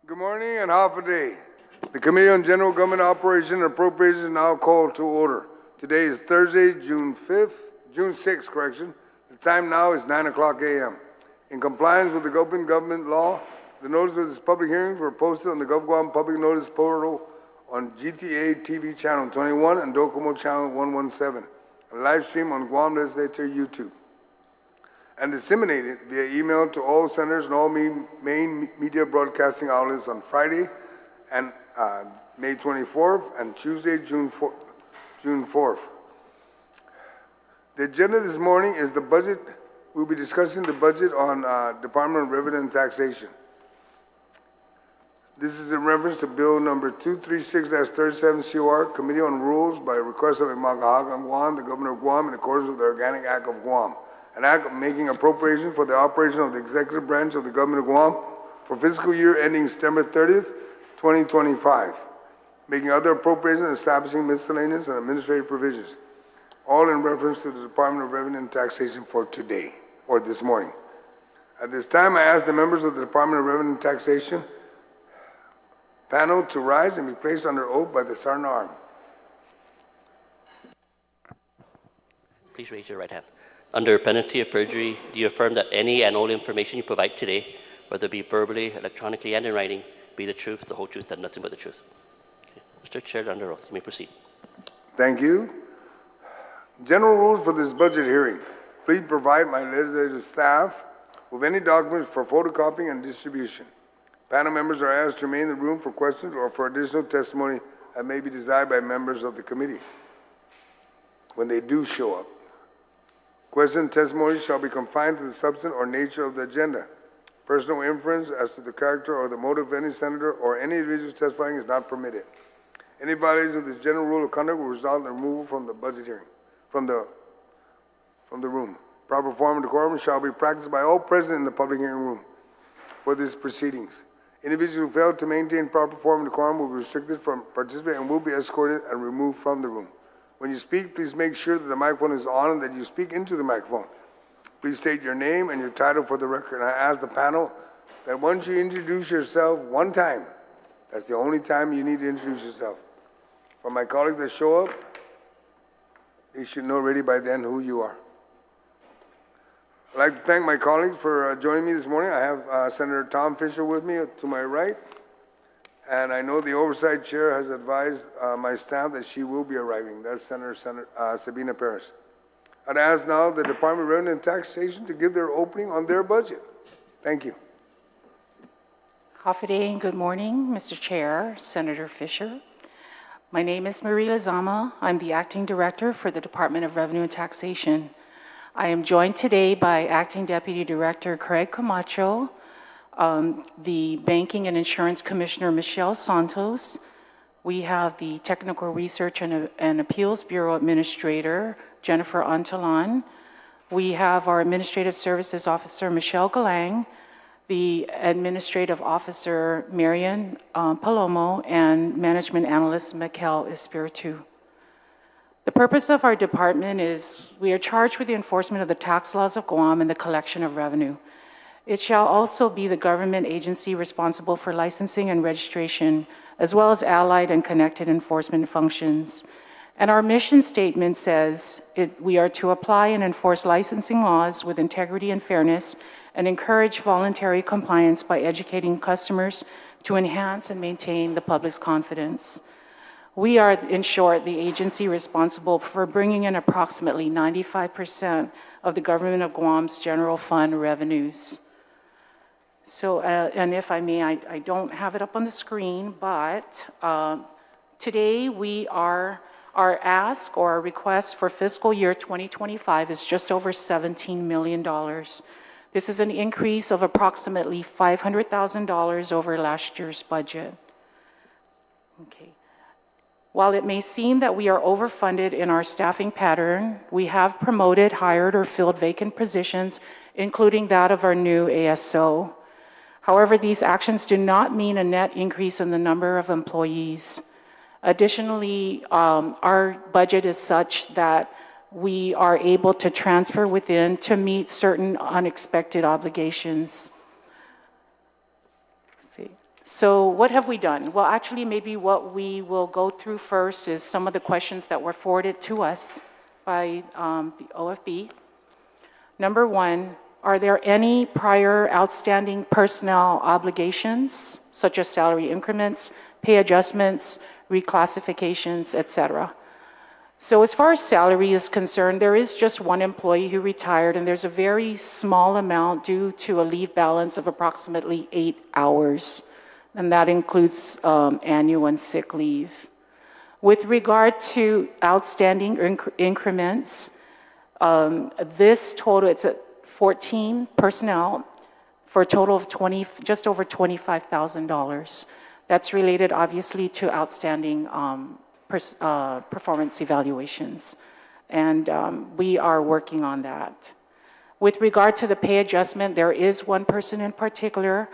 Good morning and half a day. The Committee on General Government Operation and Appropriations is now called to order. Today is Thursday, June 6th, correction. The time now is 9 o'clock a.m. In compliance with the open government law, the notice of this public hearings were posted on the Gov Guam public notice portal on GTA TV channel 21 and Docomo channel 117, and live stream on Guam Legislature YouTube, and disseminated via email to all senators and all main media broadcasting outlets on Friday and May 24th and Tuesday, June 4th. The agenda this morning is the budget. We'll be discussing the budget on Department of Revenue and Taxation. This is in reference to Bill number 236-37 COR, Committee on Rules, by request of I Magaʹhågan Guåhan, the Governor of Guam, in accordance with the Organic Act of Guam, an act making appropriation for the operation of the executive branch of the Government of Guam for fiscal year ending September 30th, 2025, making other appropriations and establishing miscellaneous and administrative provisions, all in reference to the Department of Revenue and Taxation for today, or this morning. At this time, I ask the members of the Department of Revenue and Taxation panel to rise and be placed under oath by the Sergeant at Arms. Please raise your right hand. Under penalty of perjury, do you affirm that any and all information you provide today, whether it be verbally, electronically, and in writing, be the truth, the whole truth, and nothing but the truth? Okay. Mr. Chair, under oath, you may proceed. Thank you. General rules for this budget hearing. Please provide my legislative staff with any documents for photocopying and distribution. Panel members are asked to remain in the room for questions or for additional testimony that may be desired by members of the committee when they do show up. Question and testimony shall be confined to the substance or nature of the agenda. Personal inference as to the character or the motive of any senator or any individual testifying is not permitted. Any violation of this general rule of conduct will result in removal from the budget hearing, from the room. Proper form and decorum shall be practiced by all present in the public hearing room for these proceedings. Individuals who fail to maintain proper form and decorum will be restricted from participating and will be escorted and removed from the room. When you speak, please make sure that the microphone is on and that you speak into the microphone. Please state your name and your title for the record. And I ask the panel that once you introduce yourself one time, that's the only time you need to introduce yourself. For my colleagues that show up, they should know already by then who you are. I'd like to thank my colleagues for joining me this morning. I have Senator Tom Fisher with me to my right. And I know the Oversight Chair has advised my staff that she will be arriving. That's Senator Sabina Perez. I'd ask now the Department of Revenue and Taxation to give their opening on their budget. Thank you. Hafiday and good morning, Mr. Chair, Senator Fisher. My name is Marie Lezama. I'm the Acting Director for the Department of Revenue and Taxation. I am joined today by Acting Deputy Director Craig Camacho, the Banking and Insurance Commissioner Michelle Santos. We have the Technical Research and Appeals Bureau Administrator Jennifer Antalan. We have our Administrative Services Officer Michelle Galang, the Administrative Officer Marian Palomo, and Management Analyst Mikel Espiritu. The purpose of our department is we are charged with the enforcement of the tax laws of Guam and the collection of revenue. It shall also be the government agency responsible for licensing and registration, as well as allied and connected enforcement functions. And our mission statement says we are to apply and enforce licensing laws with integrity and fairness and encourage voluntary compliance by educating customers to enhance and maintain the public's confidence. We are, in short, the agency responsible for bringing in approximately 95% of the Government of Guam's general fund revenues. So, and if I may, I don't have it up on the screen, but today our ask or our request for fiscal year 2025 is just over $17 million. This is an increase of approximately $500,000 over last year's budget. Okay. While it may seem that we are overfunded in our staffing pattern, we have promoted, hired, or filled vacant positions, including that of our new ASO. However, these actions do not mean a net increase in the number of employees. Additionally, our budget is such that we are able to transfer within to meet certain unexpected obligations. Let's see. So what have we done? Well, actually, maybe what we will go through first is some of the questions that were forwarded to us by the OFB. Number one, are there any prior outstanding personnel obligations, such as salary increments, pay adjustments, reclassifications, etc.? So as far as salary is concerned, there is just one employee who retired, and there's a very small amount due to a leave balance of approximately 8 hours, and that includes annual and sick leave. With regard to outstanding increments, this total, it's at 14 personnel for a total of just over $25,000. That's related, obviously, to outstanding performance evaluations, and we are working on that. With regard to the pay adjustment, there is one person in particular,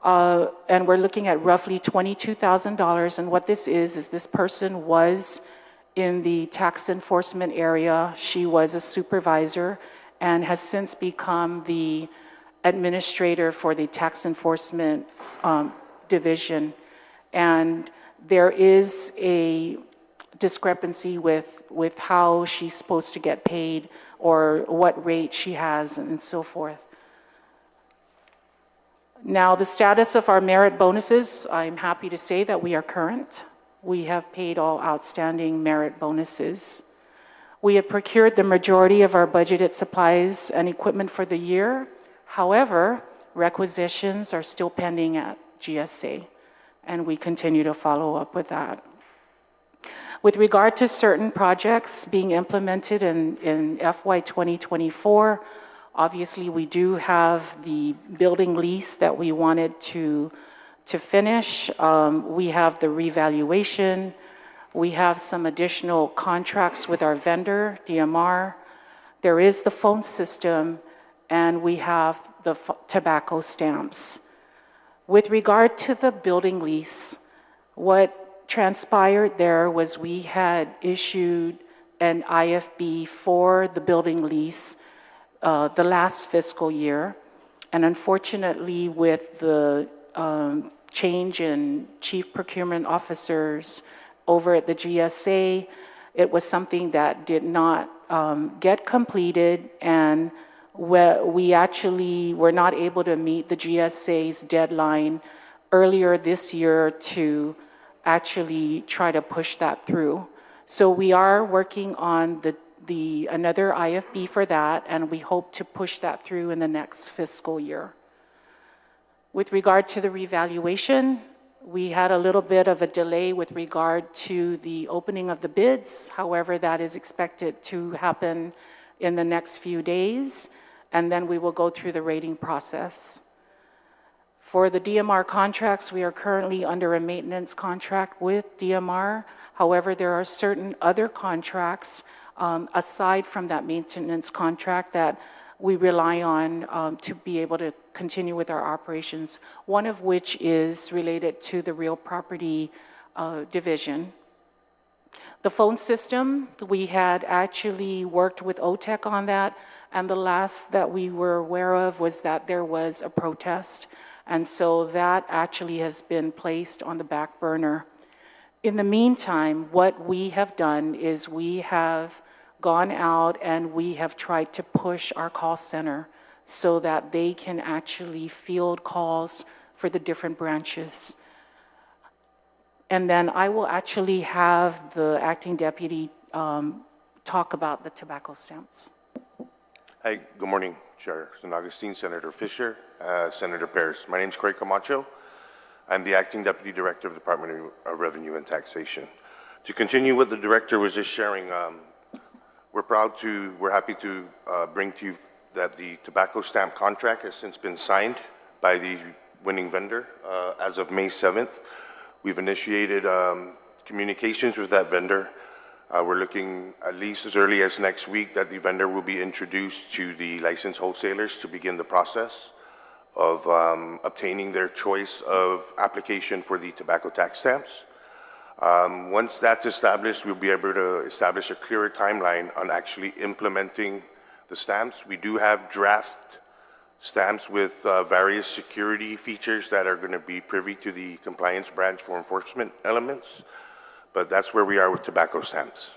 and we're looking at roughly $22,000, and what this is this person was in the tax enforcement area. She was a supervisor and has since become the administrator for the tax enforcement division, and there is a discrepancy with how she's supposed to get paid or what rate she has and so forth. Now, the status of our merit bonuses, I'm happy to say that we are current. We have paid all outstanding merit bonuses. We have procured the majority of our budgeted supplies and equipment for the year. However, requisitions are still pending at GSA, and we continue to follow up with that. With regard to certain projects being implemented in FY 2024, obviously we do have the building lease that we wanted to finish. We have the revaluation. We have some additional contracts with our vendor, DMR. There is the phone system, and we have the tobacco stamps. With regard to the building lease, what transpired there was we had issued an IFB for the building lease the last fiscal year, and unfortunately with the change in chief procurement officers over at the GSA, it was something that did not get completed, and we actually were not able to meet the GSA's deadline earlier this year to actually try to push that through. So we are working on another IFB for that, and we hope to push that through in the next fiscal year. With regard to the revaluation, we had a little bit of a delay with regard to the opening of the bids. However, that is expected to happen in the next few days, and then we will go through the rating process. For the DMR contracts, we are currently under a maintenance contract with DMR. However, there are certain other contracts aside from that maintenance contract that we rely on to be able to continue with our operations, one of which is related to the real property division. The phone system, we had actually worked with OTEC on that, and the last that we were aware of was that there was a protest, and so that actually has been placed on the back burner. In the meantime, what we have done is we have gone out and we have tried to push our call center so that they can actually field calls for the different branches. And then I will actually have the acting deputy talk about the tobacco stamps. Hi, good morning, Chair Agustin, Senator Fisher, Senator Perez. My name is Corey Camacho. I'm the Acting Deputy Director of the Department of Revenue and Taxation. To continue what the Director was just sharing, we're happy to bring to you that the tobacco stamp contract has since been signed by the winning vendor as of May 7th. We've initiated communications with that vendor. We're looking at least as early as next week that the vendor will be introduced to the licensed wholesalers to begin the process of obtaining their choice of application for the tobacco tax stamps. Once that's established, we'll be able to establish a clearer timeline on actually implementing the stamps. We do have draft stamps with various security features that are going to be privy to the compliance branch for enforcement elements. But that's where we are with tobacco stamps.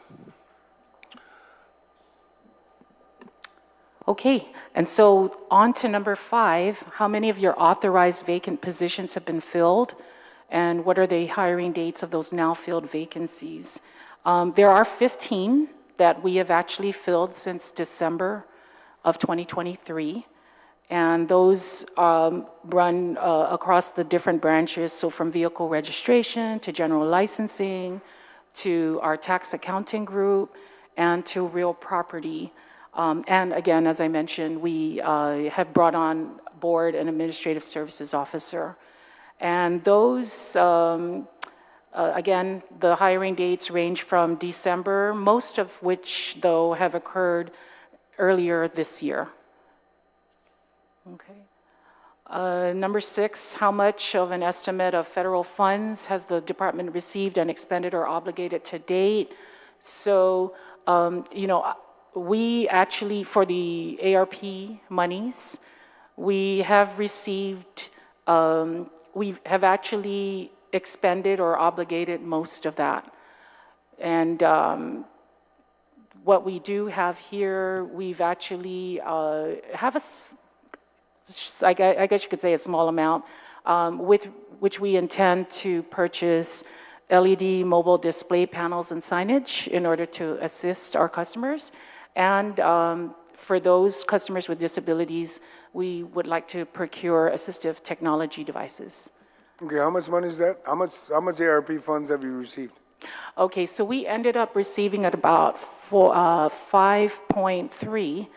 Okay, and so on to number 5, how many of your authorized vacant positions have been filled? And what are the hiring dates of those now filled vacancies? There are 15 that we have actually filled since December of 2023. And those run across the different branches, so from vehicle registration to general licensing, to our tax accounting group, and to real property. And again, as I mentioned, we have brought on board an administrative services officer. And those, again, the hiring dates range from December, most of which, though, have occurred earlier this year. Okay. Number 6, how much of an estimate of federal funds has the department received and expended or obligated to date? So, you know, we actually, for the ARP monies, we have received, we have actually expended or obligated most of that. And what we do have here, we've actually have I guess you could say a small amount, with which we intend to purchase LED mobile display panels and signage in order to assist our customers. And for those customers with disabilities, we would like to procure assistive technology devices. Okay, how much money is that? How much ARP funds have you received? Okay, so we ended up receiving at about 5.3.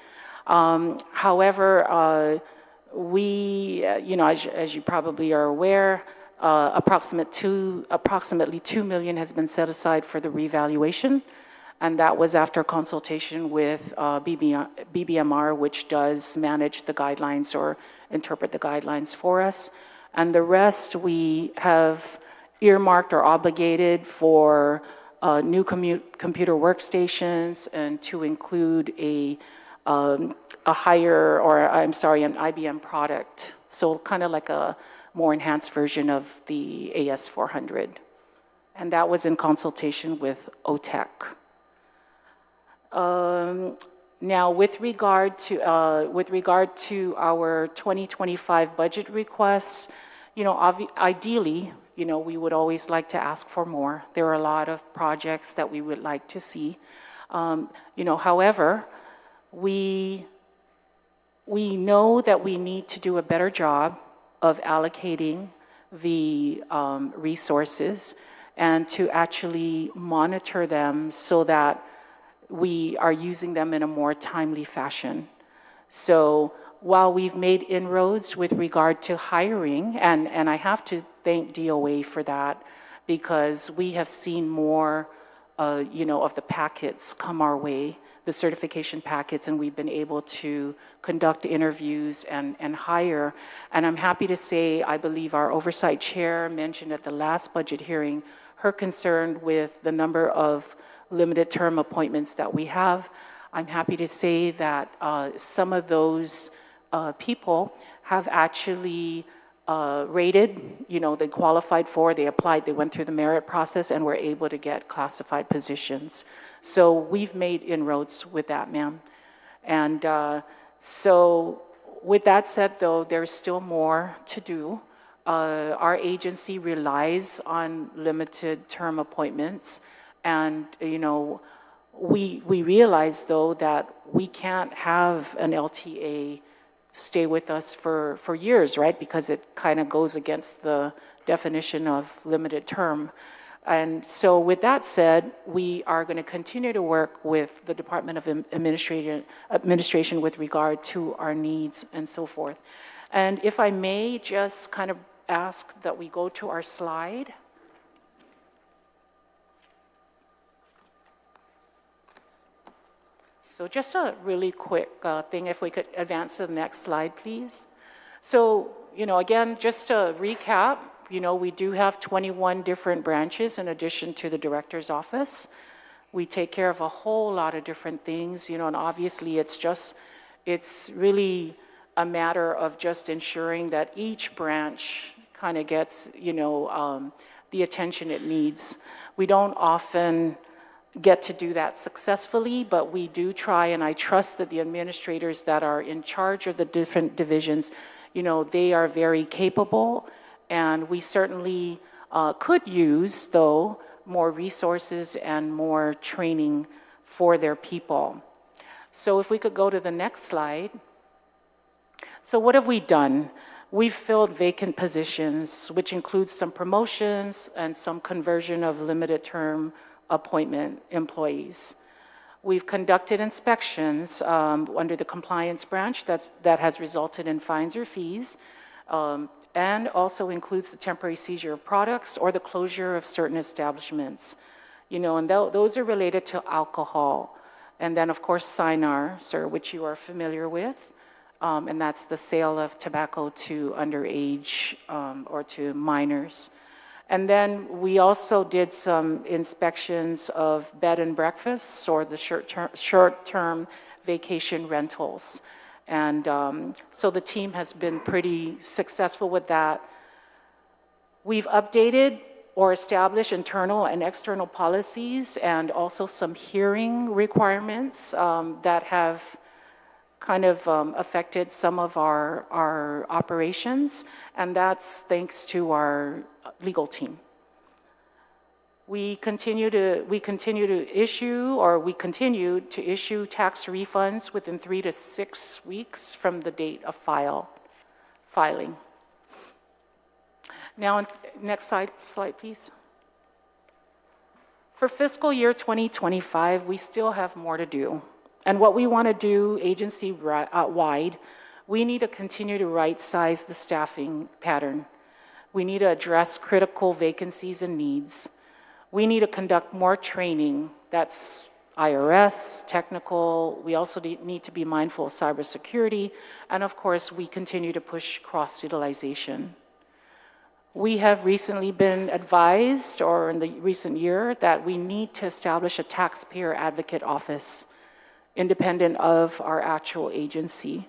However, we, you know, as you probably are aware, approximately $2 million has been set aside for the revaluation, and that was after consultation with BBMR, which does manage the guidelines or interpret the guidelines for us. And the rest we have earmarked or obligated for new computer workstations, and to include an IBM product. So kind of like a more enhanced version of the AS400. And that was in consultation with OTEC. Now, with regard to our 2025 budget requests, you know, ideally, you know, we would always like to ask for more. There are a lot of projects that we would like to see. You know, however, we know that we need to do a better job of allocating the resources and to actually monitor them so that we are using them in a more timely fashion. So while we've made inroads with regard to hiring, and I have to thank DOA for that, because we have seen more, you know, of the packets come our way, the certification packets, and we've been able to conduct interviews and hire. And I'm happy to say, I believe our oversight chair mentioned at the last budget hearing her concern with the number of limited term appointments that we have. I'm happy to say that some of those people have actually rated, you know, they qualified for, they applied, they went through the merit process, and were able to get classified positions. So we've made inroads with that, ma'am. And so with that said, though, there's still more to do. Our agency relies on limited term appointments. And, you know, we realize, though, that we can't have an LTA stay with us for years, right? Because it kind of goes against the definition of limited term. And so with that said, we are going to continue to work with the Department of Administration with regard to our needs and so forth. And if I may just kind of ask that we go to our slide. So just a really quick thing, if we could advance to the next slide, please. So, you know, again, just to recap, you know, we do have 21 different branches in addition to the director's office. We take care of a whole lot of different things, you know, and obviously it's really a matter of just ensuring that each branch kind of gets, the attention it needs. We don't often get to do that successfully, but we do try, and I trust that the administrators that are in charge of the different divisions, they are very capable, and we certainly could use, though, more resources and more training for their people. So if we could go to the next slide. So what have we done? We've filled vacant positions, which includes some promotions and some conversion of limited term appointment employees. We've conducted inspections under the compliance branch that has resulted in fines or fees, and also includes the temporary seizure of products or the closure of certain establishments. And those are related to alcohol. And then, of course, SINAR, sir, which you are familiar with, and that's the sale of tobacco to underage or to minors. And then we also did some inspections of bed and breakfasts or the short-term vacation rentals. And so the team has been pretty successful with that. We've updated or established internal and external policies and also some hearing requirements that have kind of affected some of our operations, and that's thanks to our legal team. We continue to issue tax refunds within 3 to 6 weeks from the date of filing. Now, next slide, please. For fiscal year 2025, we still have more to do. And what we want to do agency-wide, we need to continue to right-size the staffing pattern. We need to address critical vacancies and needs. We need to conduct more training. That's IRS, technical. We also need to be mindful of cybersecurity. And of course, we continue to push cross-utilization. We have recently been advised, or in the recent year, that we need to establish a taxpayer advocate office independent of our actual agency.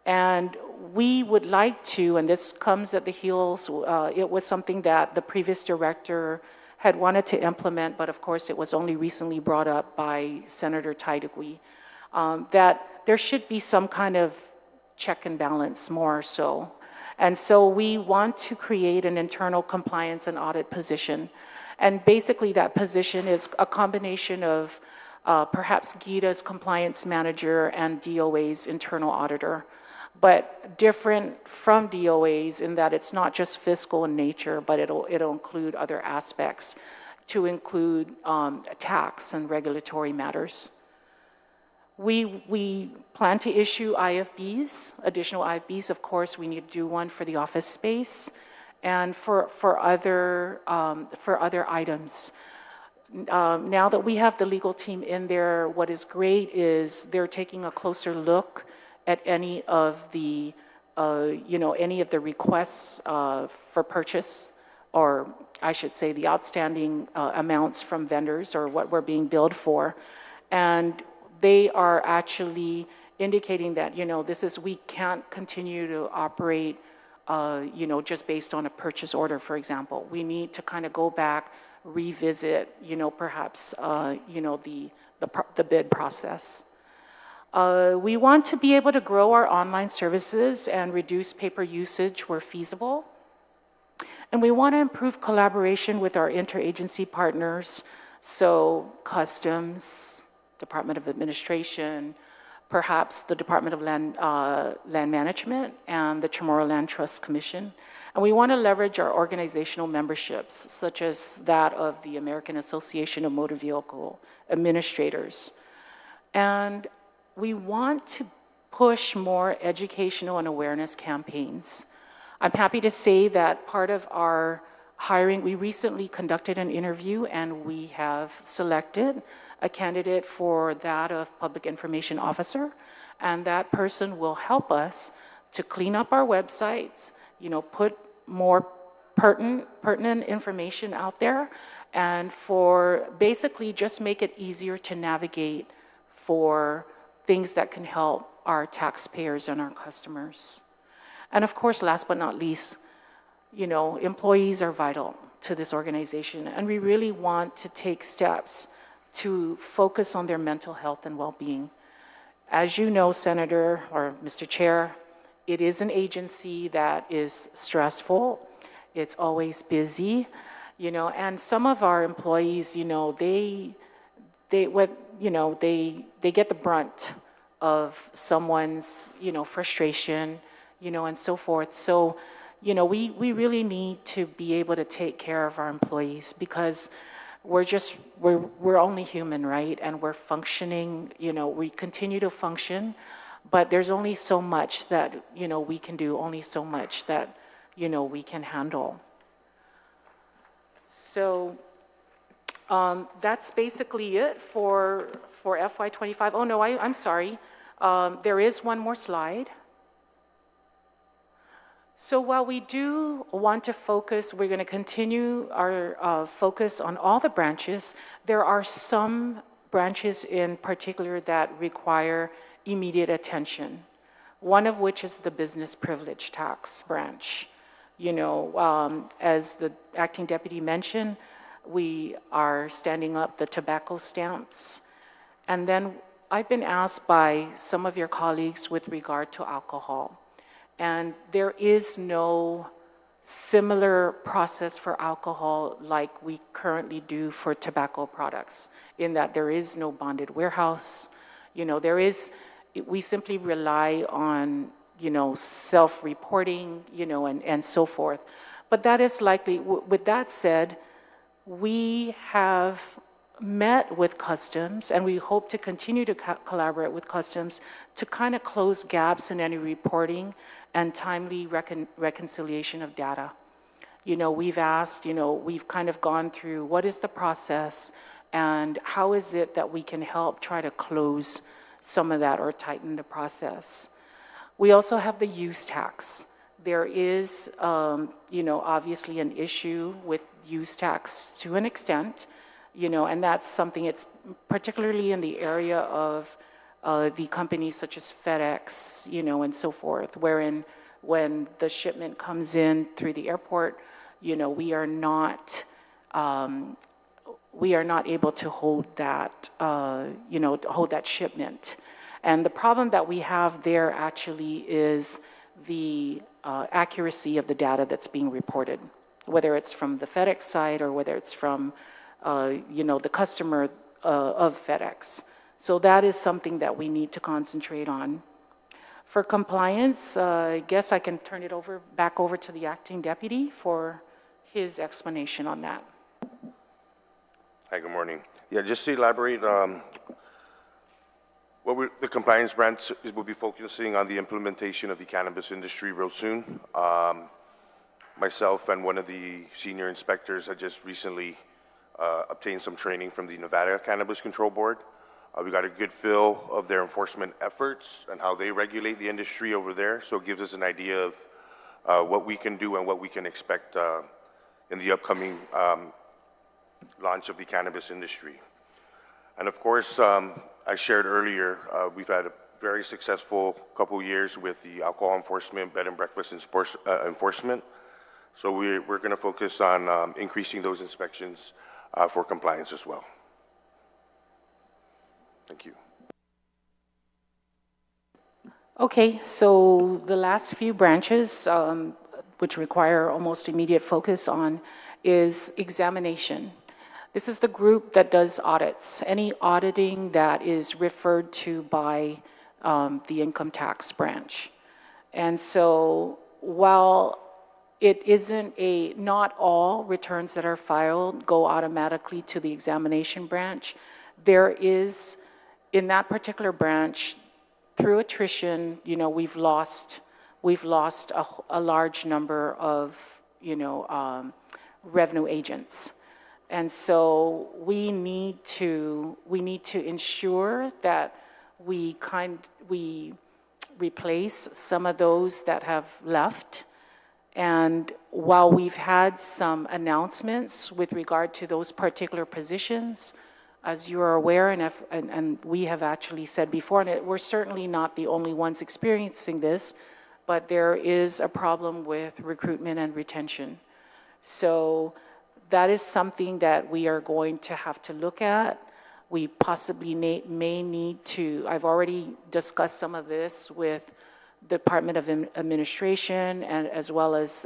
And we would like to, and this comes at the heels, it was something that the previous director had wanted to implement, but of course it was only recently brought up by Senator Taidagui, that there should be some kind of check and balance more so. And so we want to create an internal compliance and audit position. And basically that position is a combination of perhaps GITA's compliance manager and DOA's internal auditor, but different from DOA's in that it's not just fiscal in nature, but it'll include other aspects to include tax and regulatory matters. We plan to issue IFBs, additional IFBs. Of course, we need to do one for the office space and for other items. Now that we have the legal team in there, what is great is they're taking a closer look at any of the requests for purchase, or I should say the outstanding amounts from vendors or what we're being billed for. And they are actually indicating that, we can't continue to operate, just based on a purchase order, for example. We need to kind of go back, revisit, perhaps, the bid process. We want to be able to grow our online services and reduce paper usage where feasible. And we want to improve collaboration with our interagency partners, so Customs, Department of Administration, perhaps the Department of Land Management and the Chamorro Land Trust Commission. And we want to leverage our organizational memberships, such as that of the American Association of Motor Vehicle Administrators. And we want to push more educational and awareness campaigns. I'm happy to say that part of our hiring, we recently conducted an interview and we have selected a candidate for that of Public Information Officer, and that person will help us to clean up our websites, put more pertinent information out there, and for basically just make it easier to navigate for things that can help our taxpayers and our customers. And of course, last but not least, you know, employees are vital to this organization, and we really want to take steps to focus on their mental health and well-being. As you know, Senator, or Mr. Chair, it is an agency that is stressful. It's always busy, you know, and some of our employees, you know, they get the brunt of someone's, you know, frustration, you know, and so forth. So, you know, we really need to be able to take care of our employees, because we're only human, right? And we're functioning, you know, we continue to function, but there's only so much that, you know, we can do, only so much that, you know, we can handle. So that's basically it for FY25. Oh no, I'm sorry. There is one more slide. So while we do want to focus, we're going to continue our focus on all the branches. There are some branches in particular that require immediate attention, one of which is the business privilege tax branch. You know, as the acting deputy mentioned, we are standing up the tobacco stamps. And then I've been asked by some of your colleagues with regard to alcohol. And there is no similar process for alcohol like we currently do for tobacco products, in that there is no bonded warehouse. You know, we simply rely on, you know, self-reporting, you know, and so forth. But that is likely, with that said, we have met with Customs, and we hope to continue to collaborate with Customs to kind of close gaps in any reporting and timely reconciliation of data. You know, we've asked, you know, we've kind of gone through what is the process and how is it that we can help try to close some of that or tighten the process. We also have the use tax. There is, you know, obviously an issue with use tax to an extent, you know, and that's something, it's particularly in the area of the companies such as FedEx, you know, and so forth, wherein when the shipment comes in through the airport, you know, we are not able to hold that, you know, hold that shipment. And the problem that we have there actually is the accuracy of the data that's being reported, whether it's from the FedEx side or whether it's from, you know, the customer of FedEx. So that is something that we need to concentrate on. For compliance, I guess I can turn it back over to the acting deputy for his explanation on that. Hi, good morning. Yeah, just to elaborate, the compliance branch will be focusing on the implementation of the cannabis industry real soon. Myself and one of the senior inspectors had just recently obtained some training from the Nevada Cannabis Control Board. We got a good feel of their enforcement efforts and how they regulate the industry over there. So it gives us an idea of what we can do and what we can expect in the upcoming launch of the cannabis industry. And of course, I shared earlier, we've had a very successful couple years with the alcohol enforcement, bed and breakfast and sports enforcement. So we're going to focus on increasing those inspections for compliance as well. Thank you. Okay, so the last few branches, which require almost immediate focus on, is examination. This is the group that does audits, any auditing that is referred to by the income tax branch. And so while it isn't not all returns that are filed go automatically to the examination branch, there is, in that particular branch, through attrition, you know, we've lost a large number of, you know, revenue agents. And so we need to ensure that we replace some of those that have left. And while we've had some announcements with regard to those particular positions, as you are aware, and we have actually said before, and we're certainly not the only ones experiencing this, but there is a problem with recruitment and retention. So that is something that we are going to have to look at. We possibly may need to, I've already discussed some of this with the Department of Administration and as well as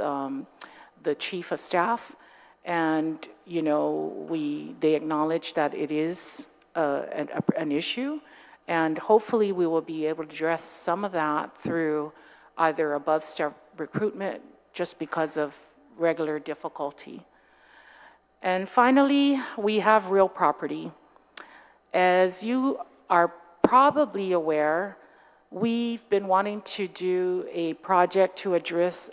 the Chief of Staff. And, you know, they acknowledge that it is an issue. And hopefully we will be able to address some of that through either above staff recruitment just because of regular difficulty. And finally, we have real property. As you are probably aware, we've been wanting to do a project to address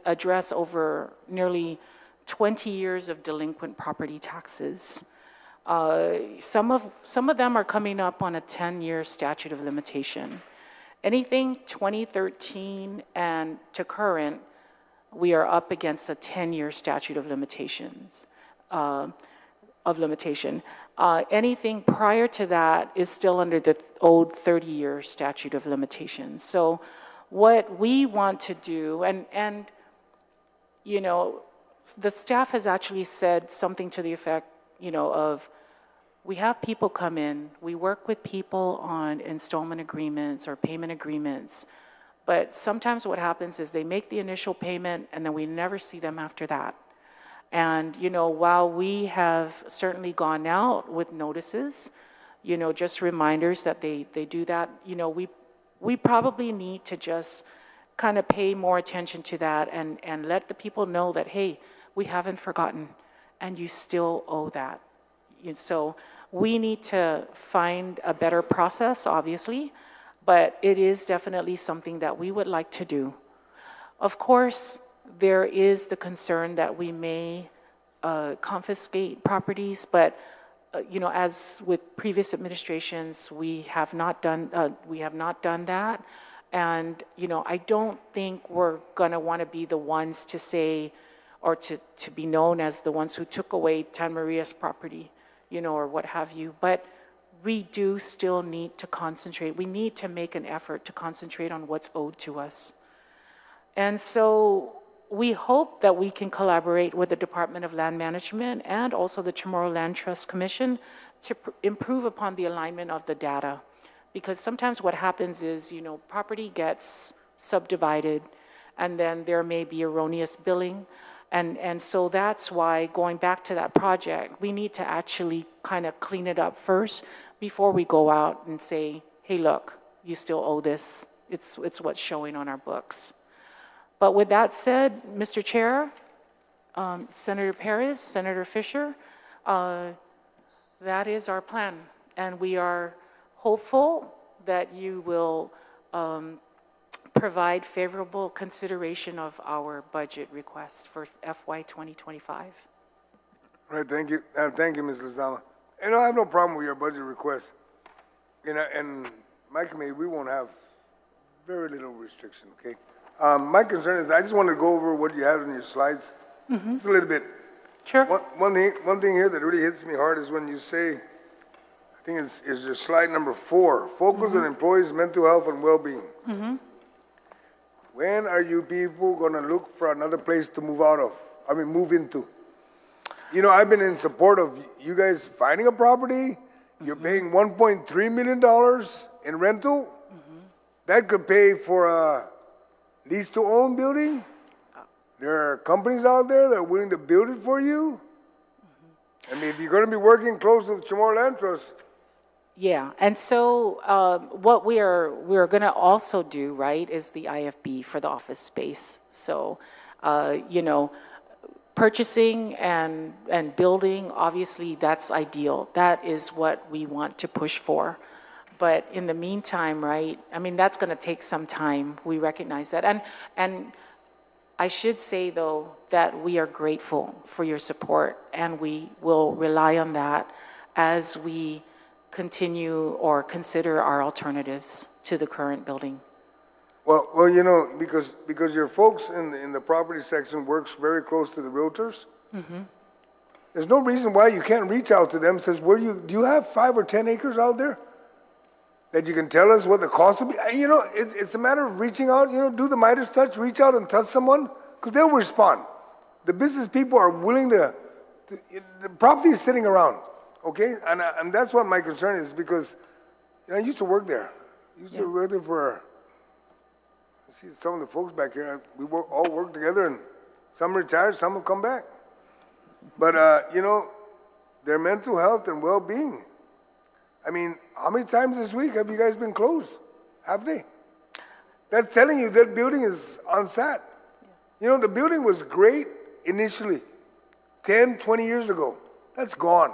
over nearly 20 years of delinquent property taxes. Some of them are coming up on a 10-year statute of limitation. Anything 2013 and to current, we are up against a 10-year statute of limitations. Anything prior to that is still under the old 30-year statute of limitations. So what we want to do, and you know, the staff has actually said something to the effect, you know, of we have people come in, we work with people on installment agreements or payment agreements, but sometimes what happens is they make the initial payment and then we never see them after that. And, you know, while we have certainly gone out with notices, you know, just reminders that they do that, you know, we probably need to just kind of pay more attention to that and let the people know that, hey, we haven't forgotten and you still owe that. So we need to find a better process, obviously, but it is definitely something that we would like to do. Of course, there is the concern that we may confiscate properties, but you know, as with previous administrations, we have not done that, and you know, I don't think we're going to want to be the ones to say, or to be known as the ones who took away Tan Maria's property, you know, or what have you. But we do still need to concentrate. We need to make an effort to concentrate on what's owed to us, and so we hope that we can collaborate with the Department of Land Management and also the Chamorro Land Trust Commission to improve upon the alignment of the data. Because sometimes what happens is, you know, property gets subdivided and then there may be erroneous billing. And so that's why, going back to that project, we need to actually kind of clean it up first before we go out and say, hey, look, you still owe this. It's what's showing on our books. But with that said, Mr. Chair, Senator Perez, Senator Fisher, that is our plan. And we are hopeful that you will provide favorable consideration of our budget request for FY 2025. All right, thank you. Thank you, Ms. Lizama. And I have no problem with your budget request. And my committee, we won't have very little restriction, okay? My concern is I just want to go over what you have in your slides, just a little bit. Sure. One thing here that really hits me hard is when you say, I think it's your slide number 4, focus on employees' mental health and well-being. When are you people going to look for another place to move into? You know, I've been in support of you guys finding a property. You're paying $1.3 million in rental. That could pay for a lease-to-own building. There are companies out there that are willing to build it for you. I mean, if you're going to be working close to the Chamorro Land Trust. Yeah, and so what we're going to also do, right, is the IFB for the office space. So, you know, purchasing and building, obviously, that's ideal. That is what we want to push for. But in the meantime, right, I mean, that's going to take some time. We recognize that. And I should say, though, that we are grateful for your support, and we will rely on that as we continue or consider our alternatives to the current building. Well, you know, because your folks in the property section works very close to the realtors. There's no reason why you can't reach out to them and says, do you have 5 or 10 acres out there that you can tell us what the cost will be? And, it's a matter of reaching out, do the Midas touch, reach out and touch someone, because they'll respond. The business people are willing to the property is sitting around, okay? And that's what my concern is, because I used to work there. I used to work there for, I see some of the folks back here, we all work together, and some retired, some have come back. But, their mental health and well-being. I mean, how many times this week have you guys been closed? Have they? That's telling you that building is unsat. The building was great initially, 10, 20 years ago. That's gone.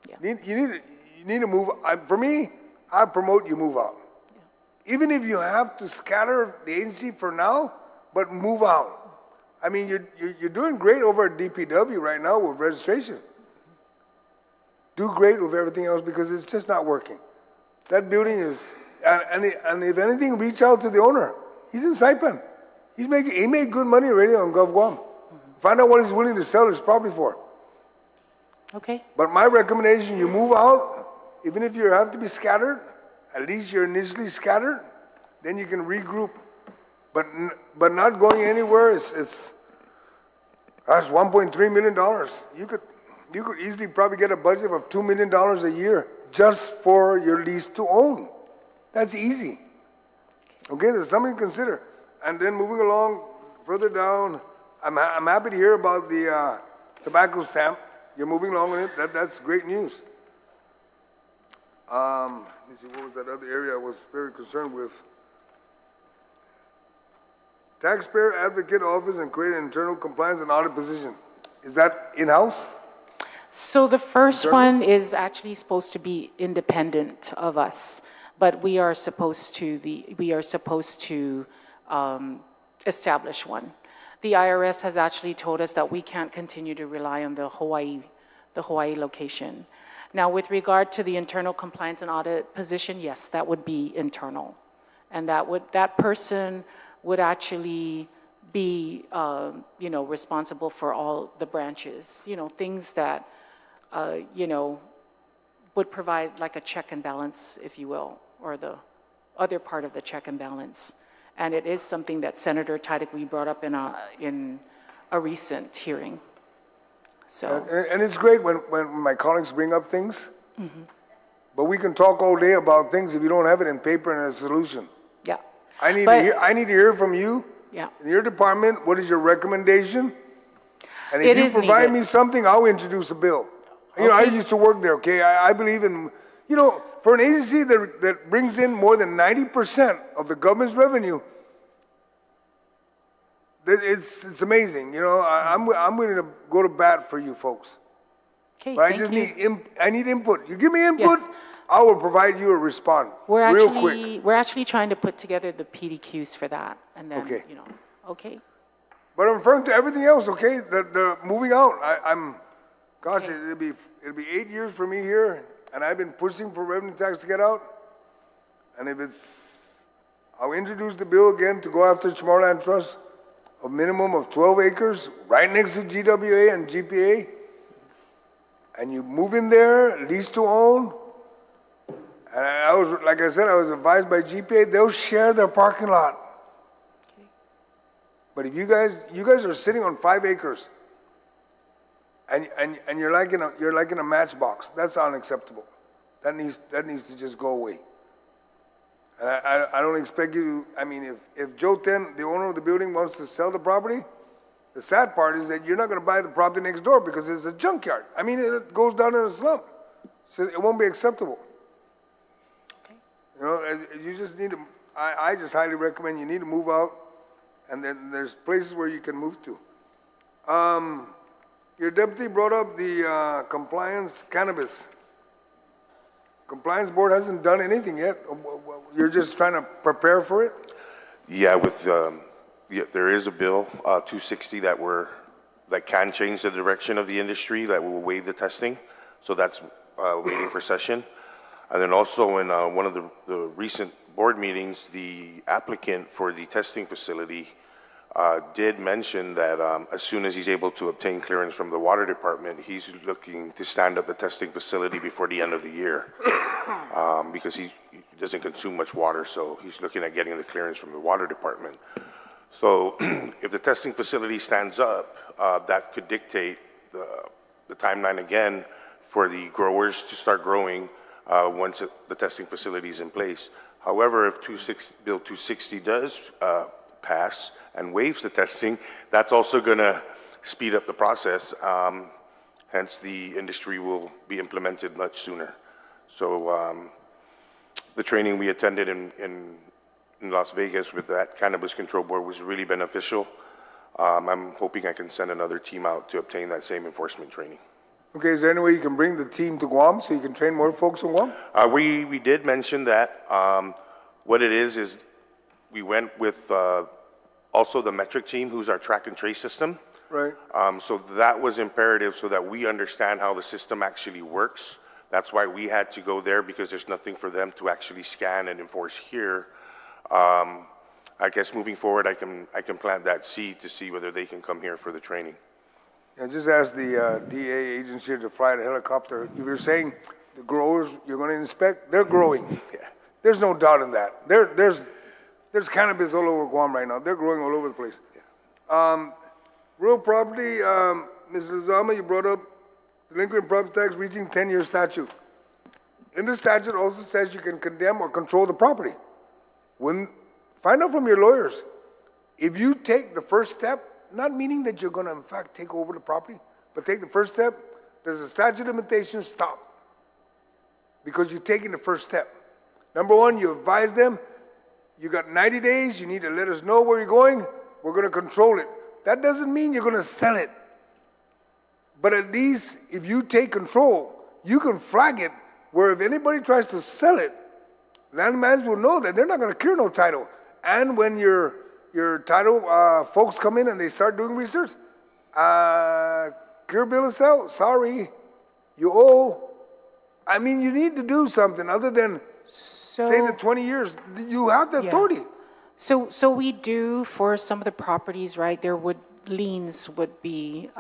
Yeah. You need to move. For me, I promote you move out. Yeah. Even if you have to scatter the agency for now, but move out. I mean, you're doing great over at DPW right now with registration. Do great with everything else, because it's just not working. That building is, and if anything, reach out to the owner. He's in Saipan. He made good money already on Gov Guam. Find out what he's willing to sell his property for. Okay. But my recommendation, you move out, even if you have to be scattered, at least you're initially scattered, then you can regroup. But not going anywhere that's $1.3 million. You could easily probably get a budget of $2 million a year just for your lease to own. That's easy. Okay, there's something to consider. And then moving along further down, I'm happy to hear about the tobacco stamp. You're moving along on it. That's great news. Let me see, what was that other area I was very concerned with? Taxpayer Advocate Office and create an internal compliance and audit position. Is that in-house? So the first one is actually supposed to be independent of us, but we are supposed to establish one. The IRS has actually told us that we can't continue to rely on the Hawaii location. Now, with regard to the internal compliance and audit position, yes, that would be internal, and that person would actually be, responsible for all the branches, things that, would provide like a check and balance, if you will, or the other part of the check and balance. And it is something that Senator Tadekwi brought up in a recent hearing. So. And it's great when my colleagues bring up things, but we can talk all day about things if you don't have it in paper and a solution. Yeah. I need to hear from you. Yeah. In your department, what is your recommendation? And if you provide me something, I'll introduce a bill. Okay. I used to work there, okay? I believe in, for an agency that brings in more than 90% of the government's revenue, it's amazing. I'm willing to go to bat for you folks. Okay, but I need input. You give me input, yes. I will provide you a response real quick. We're actually trying to put together the PDQs for that, and then okay. But I'm referring to everything else, okay? The moving out. Gosh, it'll be 8 years for me here, and I've been pushing for revenue tax to get out. And I'll introduce the bill again to go after Chamorro Trust, a minimum of 12 acres, right next to GWA and GPA. And you move in there, lease to own. And like I said, I was advised by GPA, they'll share their parking lot. Okay. But if you guys are sitting on 5 acres, and you're like in a matchbox, that's unacceptable. That needs to just go away. And I don't expect you to, if Joe Ten, the owner of the building, wants to sell the property, the sad part is that you're not going to buy the property next door because it's a junkyard. It goes down in a slump. So it won't be acceptable. Okay. You just need to, I just highly recommend you need to move out, and then there's places where you can move to. Your deputy brought up the compliance cannabis. Compliance board hasn't done anything yet. You're just trying to prepare for it? Yeah, there is a bill, 260, that can change the direction of the industry, that will waive the testing. So that's waiting for session. And then also in one of the recent board meetings, the applicant for the testing facility did mention that as soon as he's able to obtain clearance from the water department, he's looking to stand up the testing facility before the end of the year because he doesn't consume much water, so he's looking at getting the clearance from the water department. So if the testing facility stands up, that could dictate the timeline again for the growers to start growing once the testing facility is in place. However, if Bill 260 does pass and waives the testing, that's also going to speed up the process. Hence, the industry will be implemented much sooner. So the training we attended in Las Vegas with that Cannabis Control Board was really beneficial. I'm hoping I can send another team out to obtain that same enforcement training. Okay, is there any way you can bring the team to Guam so you can train more folks in Guam? We did mention that. What it is we went with also the metric team, who's our track and trace system. Right. So that was imperative so that we understand how the system actually works. That's why we had to go there, because there's nothing for them to actually scan and enforce here. I guess moving forward, I can plant that seed to see whether they can come here for the training. Yeah, just ask the DA agency to fly the helicopter. You were saying the growers you're going to inspect, they're growing. Yeah. There's no doubt in that. There's cannabis all over Guam right now. They're growing all over the place. Yeah. Real property, Ms. Lizama, you brought up delinquent property tax reaching 10-year statute. In the statute also says you can condemn or control the property. Find out from your lawyers, if you take the first step, not meaning that you're going to in fact take over the property, but take the first step, there's a statute of limitations, stop. Because you're taking the first step. Number one, you advise them, you got 90 days, you need to let us know where you're going, we're going to control it. That doesn't mean you're going to sell it. But at least if you take control, you can flag it where if anybody tries to sell it, land managers will know that they're not going to clear no title. And when your title folks come in and they start doing research, clear bill of sale, sorry, you owe. I mean, you need to do something other than say the 20 years. You have the authority. So we do for some of the properties, right? Liens would be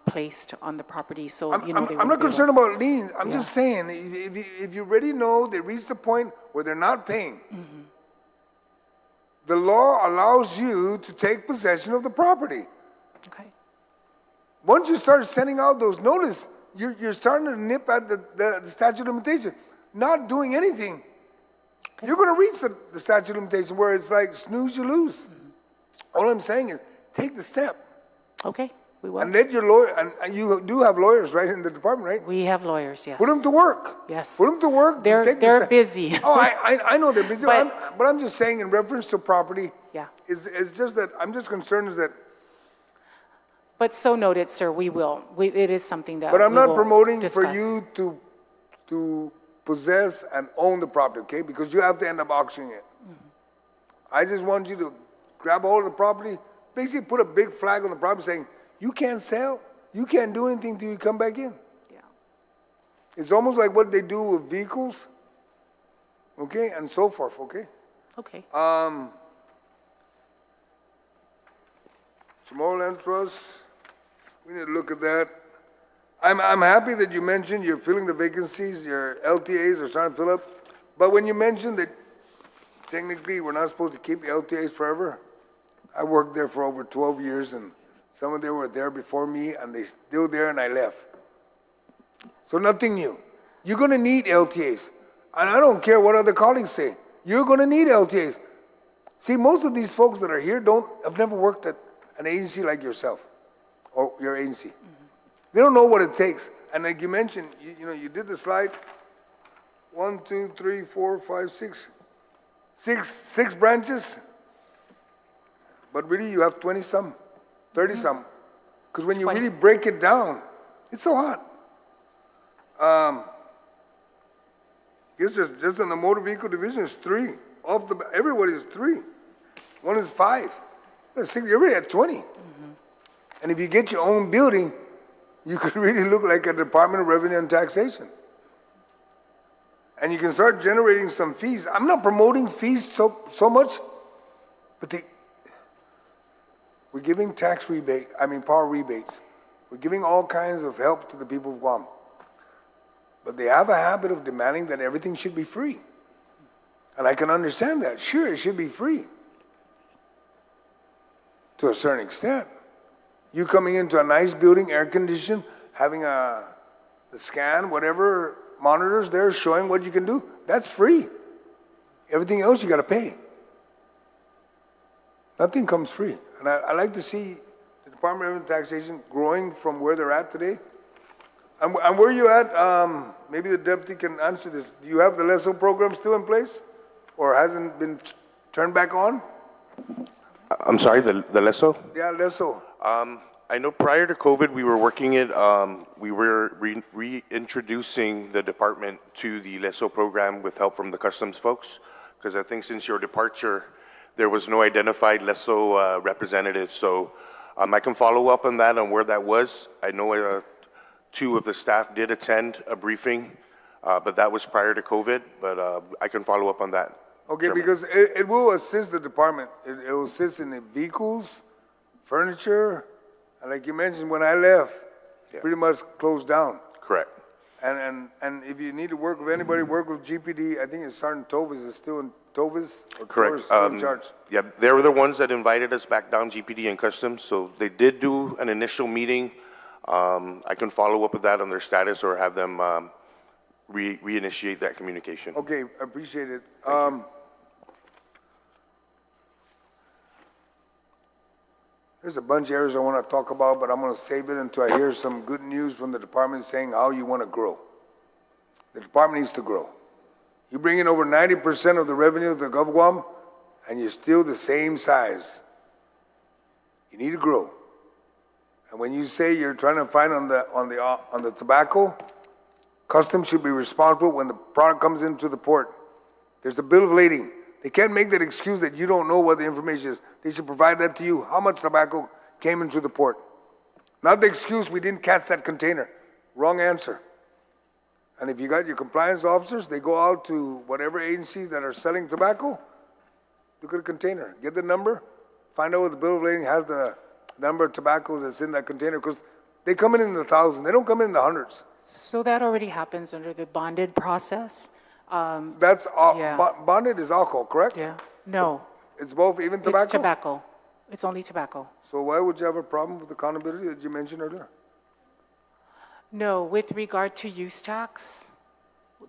placed on the property. So I'm not concerned about liens. I'm just saying if you already know they reached the point where they're not paying. Mm-hmm. The law allows you to take possession of the property. Okay. Once you start sending out those notices, you're starting to nip at the statute of limitation. Not doing anything, you're going to reach the statute of limitation where it's like snooze, you lose. Mm-hmm. All I'm saying is take the step. Okay, we will. And let your lawyer, and you do have lawyers, right, in the department, right? We have lawyers, yes. Put them to work. Yes. Put them to work. They're busy. Oh, I know they're busy, but I'm just saying in reference to property. Yeah. It's just that I'm just concerned is that. But so noted, sir. We will. It is something that. But I'm not promoting discuss. for you to possess and own the property, okay? Because you have to end up auctioning it. Mm-hmm. I just want you to grab hold of the property. Basically put a big flag on the property saying, you can't sell, you can't do anything till you come back in. Yeah. It's almost like what they do with vehicles, okay, and so forth, okay? Okay. Small land trust, we need to look at that. I'm happy that you mentioned you're filling the vacancies, your LTAs are starting to fill up, but when you mentioned that technically we're not supposed to keep LTAs forever, I worked there for over 12 years, and some of them were there before me, and they still there, and I left. So nothing new. You're going to need LTAs, and I don't care what other colleagues say. You're going to need LTAs. See, most of these folks that are here have never worked at an agency like yourself or your agency. Mm-hmm. They don't know what it takes. And like you mentioned, you did the slide. 1, 2, 3, 4, 5, 6. Six branches. But really, you have 20-some, 30-some. Because when you really break it down, it's so hot. It's just in the motor vehicle division, it's 3. Everybody is 3. One is 5. That's 6. You're already at 20. Mm-hmm. And if you get your own building, you could really look like a Department of Revenue and Taxation. And you can start generating some fees. I'm not promoting fees so much, but We're giving power rebates. We're giving all kinds of help to the people of Guam. But they have a habit of demanding that everything should be free. And I can understand that. Sure, it should be free. To a certain extent. You coming into a nice building, air conditioned, having the scan, whatever monitors there showing what you can do, that's free. Everything else you got to pay. Nothing comes free. And I like to see the Department of Revenue and Taxation growing from where they're at today. And where you at, maybe the deputy can answer this. Do you have the LESO program still in place? Or hasn't been turned back on? I'm sorry, the LESO? Yeah, LESO. I know prior to COVID, we were working it, we were reintroducing the department to the LESO program with help from the customs folks. Because I think since your departure, there was no identified LESO representative. So I can follow up on that, on where that was. I know 2 of the staff did attend a briefing, but that was prior to COVID. But I can follow up on that. Okay, Chairman. because it will assist the department. It will assist in the vehicles, furniture, and like you mentioned, when I left, pretty much closed down. Correct. And if you need to work with anybody, work with GPD. I think it's Sergeant Tovis is still in Tovis. Or Correct. Still in charge. Yeah, they were the ones that invited us back down, GPD and Customs. So they did do an initial meeting. I can follow up with that on their status or have them reinitiate that communication. Okay, I appreciate it. There's a bunch of areas I want to talk about, but I'm going to save it until I hear some good news from the department saying how you want to grow. The department needs to grow. You bring in over 90% of the revenue of the Gov Guam, and you're still the same size. You need to grow. And when you say you're trying to find on the tobacco, customs should be responsible when the product comes into the port. There's a bill of lading. They can't make that excuse that you don't know what the information is. They should provide that to you, how much tobacco came into the port. Not the excuse, we didn't catch that container. Wrong answer. And if you got your compliance officers, they go out to whatever agencies that are selling tobacco, look at the container, get the number, find out what the bill of lading has the number of tobacco that's in that container, because they come in the thousands, they don't come in the hundreds. So that already happens under the bonded process. That's bonded is alcohol, correct? Yeah. No, It's both, even tobacco? it's tobacco. It's only tobacco. So why would you have a problem with accountability that you mentioned earlier? No, with regard to use tax,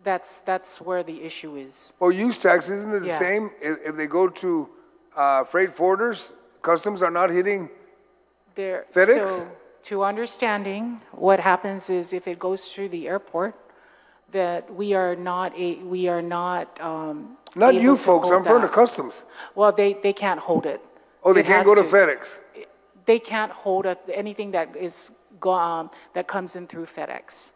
that's where the issue is. Well, use tax, isn't it the Yeah. same? If they go to freight forwarders, customs are not hitting There, FedEx? So, to understanding, what happens is if it goes through the airport, that we are not Not able you to folks, hold I'm referring to that. customs. Well, they can't hold it. Oh, they It can't has go to FedEx. They can't hold anything that is that comes in through FedEx.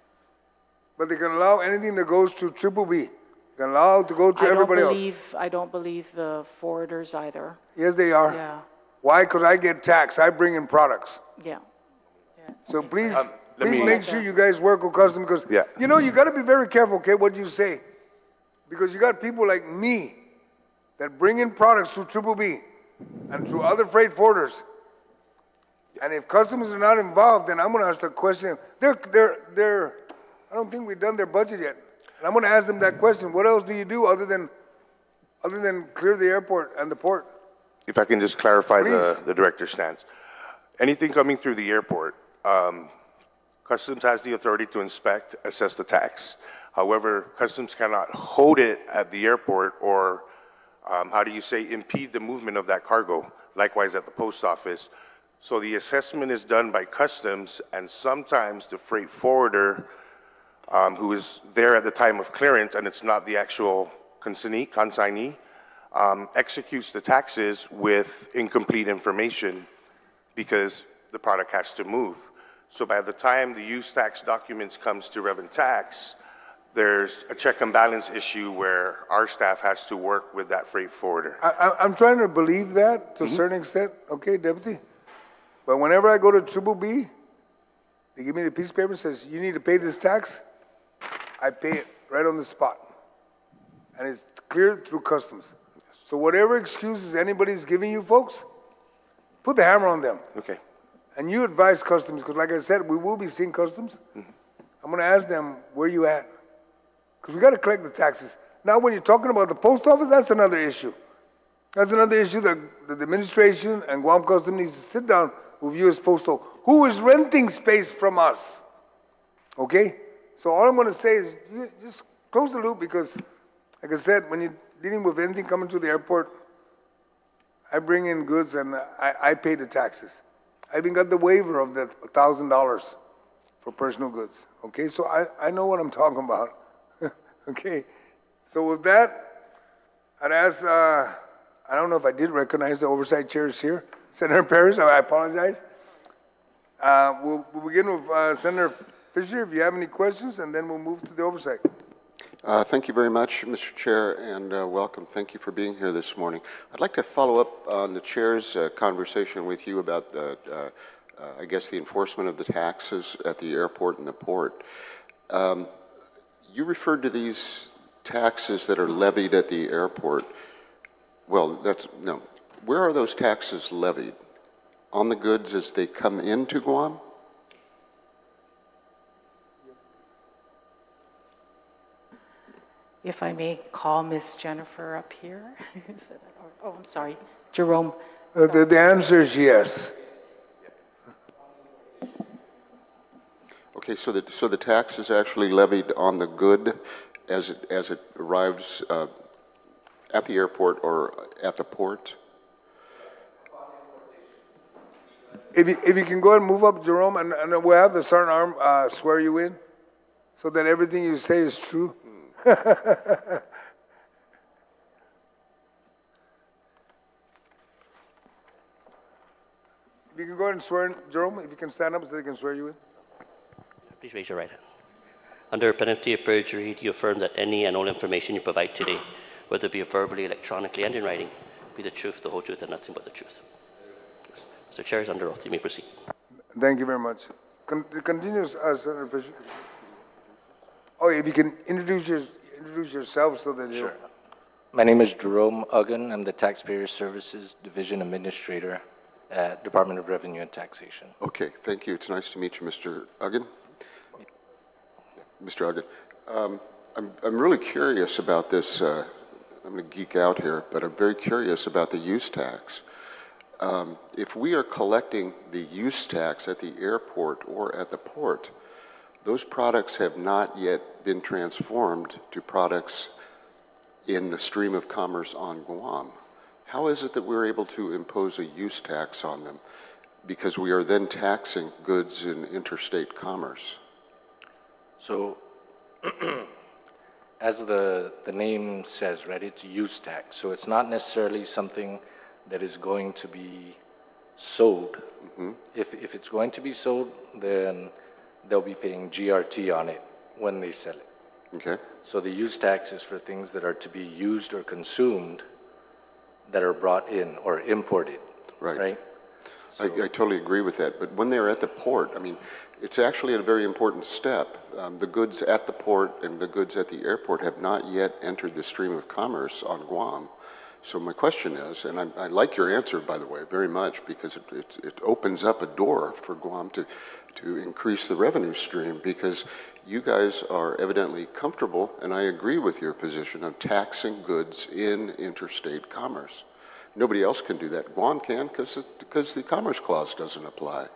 But they can allow anything that goes to Triple B. They can allow it to go to everybody else. I don't believe the forwarders either. Yes, they are. Yeah, Why? Because I get taxed. I bring in products. yeah. So please, let please me- make sure you guys work with customs, because, Yeah. you know, you got to be very careful, okay, what you say. Because you got people like me that bring in products through Triple B and through other freight forwarders. And if customs are not involved, then I'm going to ask the question. I don't think we've done their budget yet. And I'm going to ask them that question. What else do you do other than clear the airport and the port? If I can just clarify Please. the director's stance. Anything coming through the airport, Customs has the authority to inspect, assess the tax. However, Customs cannot hold it at the airport or, impede the movement of that cargo. Likewise at the post office. So the assessment is done by Customs, and sometimes the freight forwarder, who is there at the time of clearance, and it's not the actual consignee, executes the taxes with incomplete information because the product has to move. So by the time the use tax documents comes to Rev and Tax, there's a check and balance issue where our staff has to work with that freight forwarder. I'm trying to believe that to a certain extent, okay, Deputy? But whenever I go to Triple B, they give me the piece of paper and says, you need to pay this tax. I pay it right on the spot. And it's cleared through Customs. So whatever excuses anybody's giving you folks, put the hammer on them. Okay. And you advise customs, because like I said, we will be seeing customs. I'm going to ask them, where you at? Because we got to collect the taxes. Now, when you're talking about the post office, that's another issue. That's another issue that the administration and Guam Customs needs to sit down with U.S. Postal. Who is renting space from us? Okay? So all I'm going to say is you just close the loop, because, like I said, when you're dealing with anything coming to the airport, I bring in goods and I pay the taxes. I even got the waiver of the $1,000 for personal goods. Okay, so I know what I'm talking about. Okay, so with that, I'd ask, I don't know if I did recognize the oversight chair is here. Senator Parrish, I apologize. We'll begin with Senator Fisher, if you have any questions, and then we'll move to the oversight. Thank you very much, Mr. Chair, and welcome. Thank you for being here this morning. I'd like to follow up on the Chair's conversation with you about the, I guess, the enforcement of the taxes at the airport and the port. You referred to these taxes that are levied at the airport. Well, no. Where are those taxes levied? On the goods as they come into Guam? If I may call Miss Jennifer up here. Oh, I'm sorry, Jerome. The answer is yes. Okay, so the tax is actually levied on the good as it arrives at the airport or at the port? If you can go ahead and move up, Jerome, and we'll have the Sergeant Arm swear you in, so that everything you say is true. If you can go ahead and swear in, Jerome, if you can stand up so they can swear you in. Please raise your right hand. Under penalty of perjury, do you affirm that any and all information you provide today, whether it be verbally, electronically, and in writing, be the truth, the whole truth, and nothing but the truth? Yes. Mr. Chair is under oath. You may proceed. Thank you very much. Continue, Senator Fisher. Oh, if you can introduce yourself so that Sure. My name is Jerome Uggan. I'm the Taxpayer Services Division Administrator at Department of Revenue and Taxation. Okay, thank you. It's nice to meet you, Mr. Uggan. Mr. Uggan, I'm really curious about this. I'm going to geek out here, but I'm very curious about the use tax. If we are collecting the use tax at the airport or at the port, those products have not yet been transformed to products in the stream of commerce on Guam. How is it that we're able to impose a use tax on them? Because we are then taxing goods in interstate commerce. So, as the name says, right, it's use tax. So it's not necessarily something that is going to be sold. Mm-hmm. If it's going to be sold, then they'll be paying GRT on it when they sell it. Okay. So the use tax is for things that are to be used or consumed that are brought in or imported. Right. Right? So, I totally agree with that. But when they're at the port, I mean, it's actually a very important step. The goods at the port and the goods at the airport have not yet entered the stream of commerce on Guam. So my question is, and I like your answer, by the way, very much, because it opens up a door for Guam to increase the revenue stream, because you guys are evidently comfortable, and I agree with your position, on taxing goods in interstate commerce. Nobody else can do that. Guam can, because the Commerce Clause doesn't apply.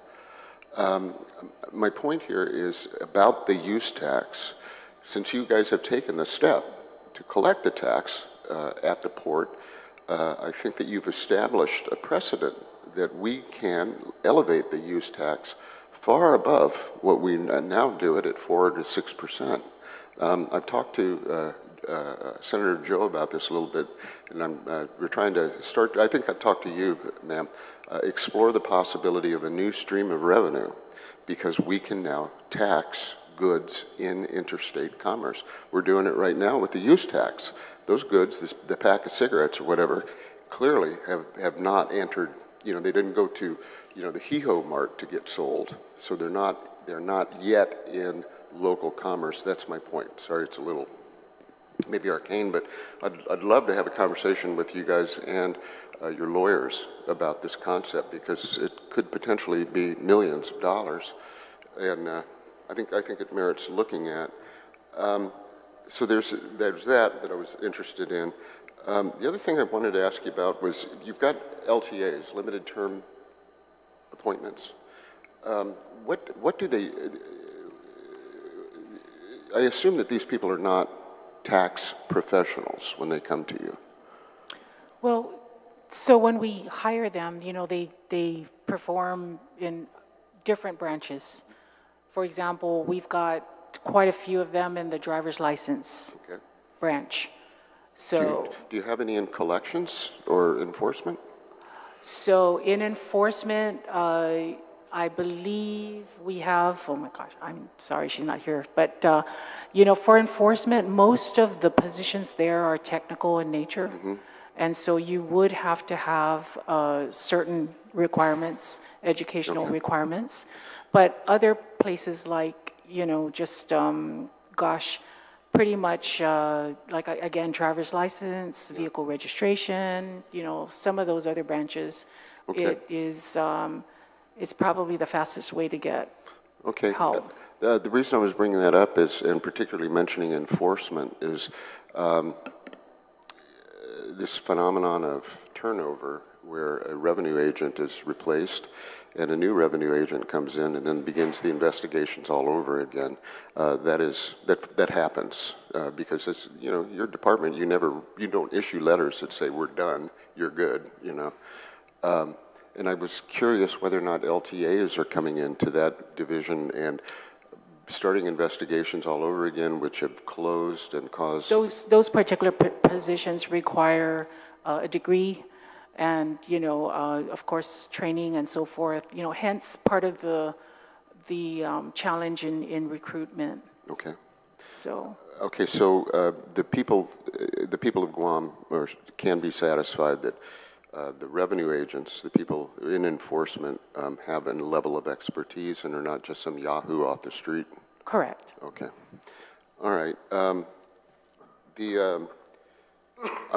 My point here is about the use tax. Since you guys have taken the step to collect the tax at the port, I think that you've established a precedent that we can elevate the use tax far above what we now do it at 4 to 6%. I've talked to Senator Joe about this a little bit, and we're trying to start, I think I've talked to you, ma'am, explore the possibility of a new stream of revenue, because we can now tax goods in interstate commerce. We're doing it right now with the use tax. Those goods, the pack of cigarettes or whatever, clearly have not entered, they didn't go to, the Hee-Ho Mart to get sold. So they're not yet in local commerce. That's my point. Sorry, it's a little maybe arcane, but I'd love to have a conversation with you guys and your lawyers about this concept, because it could potentially be millions of dollars, and I think it merits looking at. So there's that I was interested in. The other thing I wanted to ask you about was, you've got LTAs, limited term appointments. What do they? I assume that these people are not tax professionals when they come to you. Well, so when we hire them, you know, they perform in different branches. For example, we've got quite a few of them in the driver's license branch. So do you have any in collections or enforcement? So in enforcement, I believe we have, oh my gosh, I'm sorry she's not here, but you know, for enforcement, most of the positions there are technical in nature. And so you would have to have certain requirements, educational requirements. But other places like, you know, just, gosh, pretty much like, again, driver's license, vehicle registration, you know, some of those other branches, it is, it's probably the fastest way to get help. The reason I was bringing that up is, and particularly mentioning enforcement, is this phenomenon of turnover, where a revenue agent is replaced and a new revenue agent comes in and then begins the investigations all over again. That happens because it's, you know, your department, you don't issue letters that say we're done, you're good, you know. And I was curious whether or not LTAs are coming into that division and starting investigations all over again, which have closed and caused... Those particular positions require a degree and, you know, of course, training and so forth, you know, hence part of the challenge in recruitment. Okay. So... Okay, so the people of Guam can be satisfied that the revenue agents, the people in enforcement, have a level of expertise and are not just some yahoo off the street? Correct. Okay. All right. I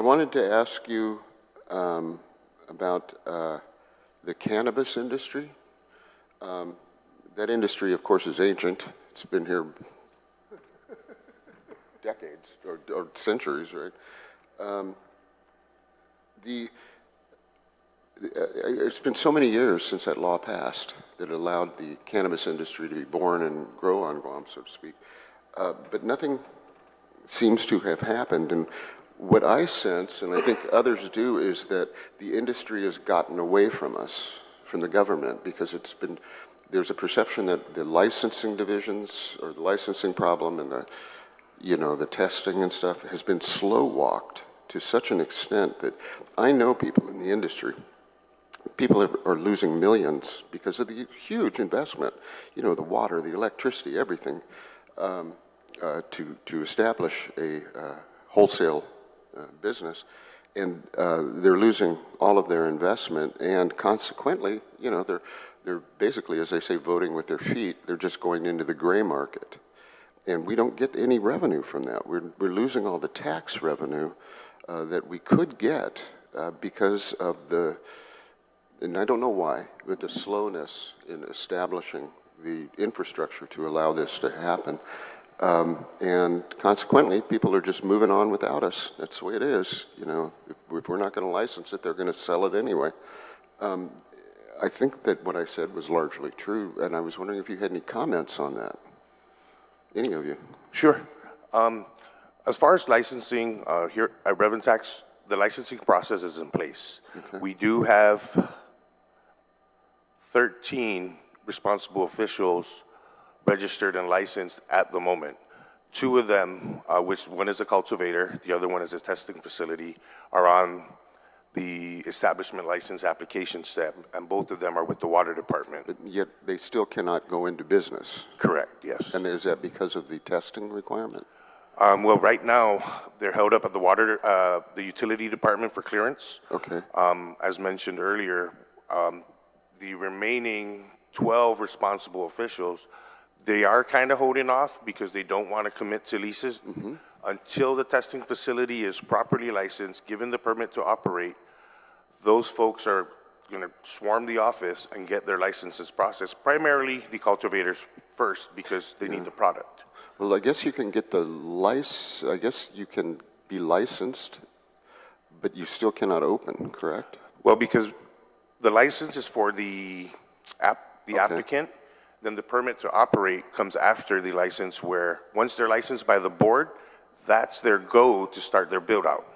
wanted to ask you about the cannabis industry. That industry, of course, is ancient. It's been here decades or centuries, right? It's been so many years since that law passed that allowed the cannabis industry to be born and grow on Guam, so to speak. But nothing seems to have happened. And what I sense, and I think others do, is that the industry has gotten away from us, from the government, because there's a perception that the licensing divisions or the licensing problem and the testing and stuff has been slow walked to such an extent that I know people in the industry. People are losing millions because of the huge investment, you know, the water, the electricity, everything, to establish a wholesale business. And they're losing all of their investment, and consequently, you know, they're basically, as they say, voting with their feet. They're just going into the gray market. And we don't get any revenue from that. We're losing all the tax revenue that we could get because of and I don't know why, but the slowness in establishing the infrastructure to allow this to happen. And consequently, people are just moving on without us. That's the way it is. You know, if we're not going to license it, they're going to sell it anyway. I think that what I said was largely true, and I was wondering if you had any comments on that. Any of you? Sure. As far as licensing, here at Revenue Tax, the licensing process is in place. Okay. We do have 13 responsible officials registered and licensed at the moment. 2 of them, which one is a cultivator, the other one is a testing facility, are on the establishment license application step, and both of them are with the water department. But yet they still cannot go into business. Correct, yes. And is that because of the testing requirement? Well, right now, they're held up at the utility department for clearance. Okay. As mentioned earlier, the remaining 12 responsible officials, They are kind of holding off because they don't want to commit to leases. Until the testing facility is properly licensed, given the permit to operate, those folks are going to swarm the office and get their licenses processed, primarily the cultivators first because they need the product. Well, I guess you can get I guess you can be licensed, but you still cannot open, correct? Well, because the license is for the applicant, then the permit to operate comes after the license, where once they're licensed by the board, that's their go to start their build out.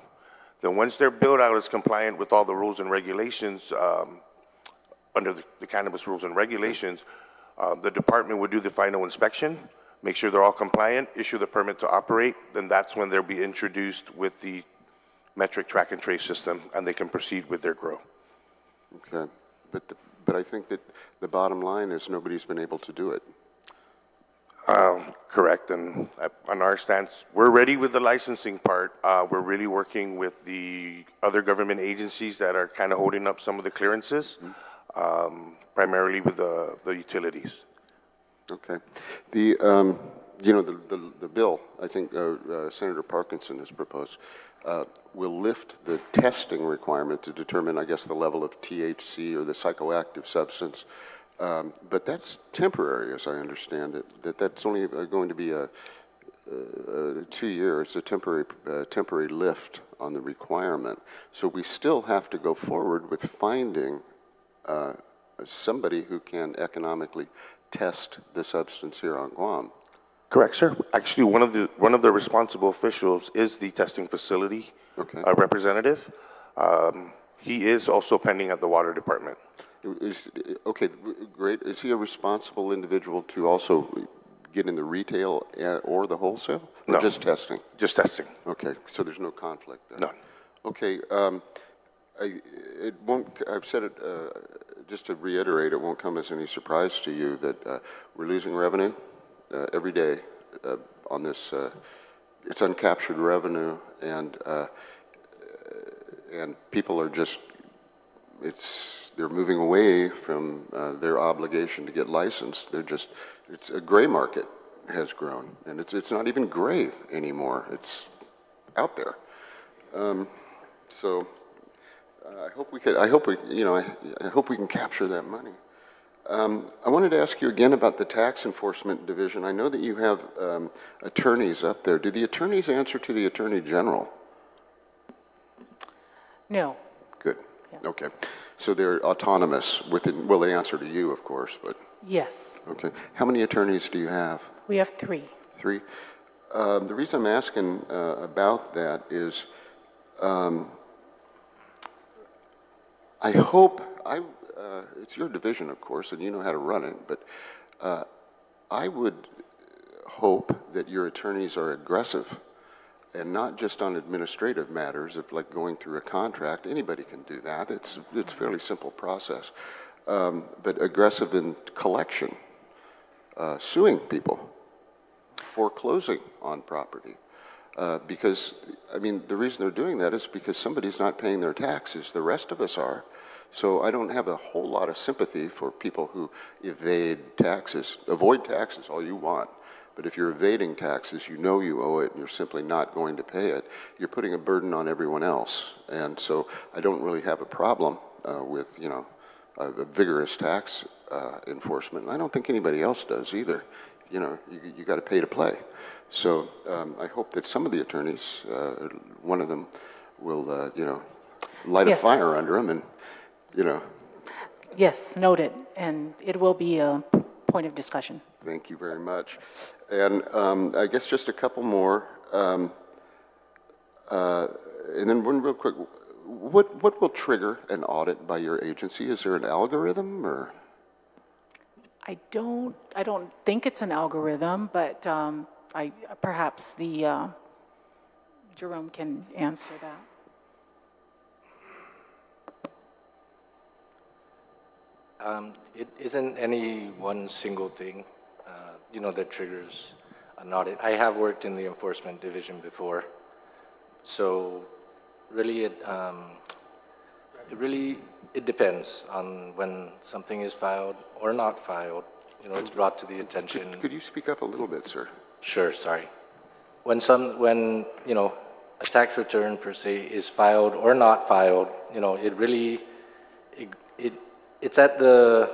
Then once their build out is compliant with all the rules and regulations, under the cannabis rules and regulations, the department would do the final inspection, make sure they're all compliant, issue the permit to operate, then that's when they'll be introduced with the metric track and trace system, and they can proceed with their grow. Okay, but I think that the bottom line is nobody's been able to do it. Correct, and on our stance, we're ready with the licensing part. We're really working with the other government agencies that are kind of holding up some of the clearances, primarily with the utilities. Okay. The bill, I think Senator Parkinson has proposed, will lift the testing requirement to determine, I guess, the level of THC or the psychoactive substance. But that's temporary, as I understand it. That's only going to be a 2 years, a temporary lift on the requirement. So we still have to go forward with finding somebody who can economically test the substance here on Guam. Correct, sir. Actually, one of the responsible officials is the testing facility representative. He is also pending at the water department. Okay, great. Is he a responsible individual to also get in the retail or the wholesale? Or No. just testing? Just testing. Okay, so there's no conflict there? None. Okay, it won't, I've said it, just to reiterate, it won't come as any surprise to you that we're losing revenue every day on this, it's uncaptured revenue, and people are just, they're moving away from their obligation to get licensed. It's a gray market has grown, and it's not even gray anymore. It's out there. So I hope we can capture that money. I wanted to ask you again about the tax enforcement division. I know that you have attorneys up there. Do the attorneys answer to the Attorney General? No. Good. Yeah. Okay. So they're autonomous within, well, they answer to you, of course, but. Yes. Okay. How many attorneys do you have? We have 3. 3. The reason I'm asking about that is I hope, it's your division, of course, and you know how to run it, but I would hope that your attorneys are aggressive, and not just on administrative matters of like going through a contract. Anybody can do that. It's a fairly simple process. But aggressive in collection, suing people, foreclosing on property. Because, I mean, the reason they're doing that is because somebody's not paying their taxes. The rest of us are. So I don't have a whole lot of sympathy for people who evade taxes. Avoid taxes all you want. But if you're evading taxes, you know you owe it, and you're simply not going to pay it, you're putting a burden on everyone else. And so I don't really have a problem with, a vigorous tax enforcement. And I don't think anybody else does either. You got to pay to play. So I hope that some of the attorneys, one of them, will, light a fire under them and, Yes, noted. And it will be a point of discussion. Thank you very much. And I guess just a couple more. And then one real quick. What will trigger an audit by your agency? Is there an algorithm or? I don't think it's an algorithm, but perhaps the Jerome can answer that. It isn't any one single thing, that triggers an audit. I have worked in the enforcement division before, so really it depends on when something is filed or not filed. it's brought to the attention. Could you speak up a little bit, sir? Sure, sorry. When a tax return per se is filed or not filed, it really, it's at the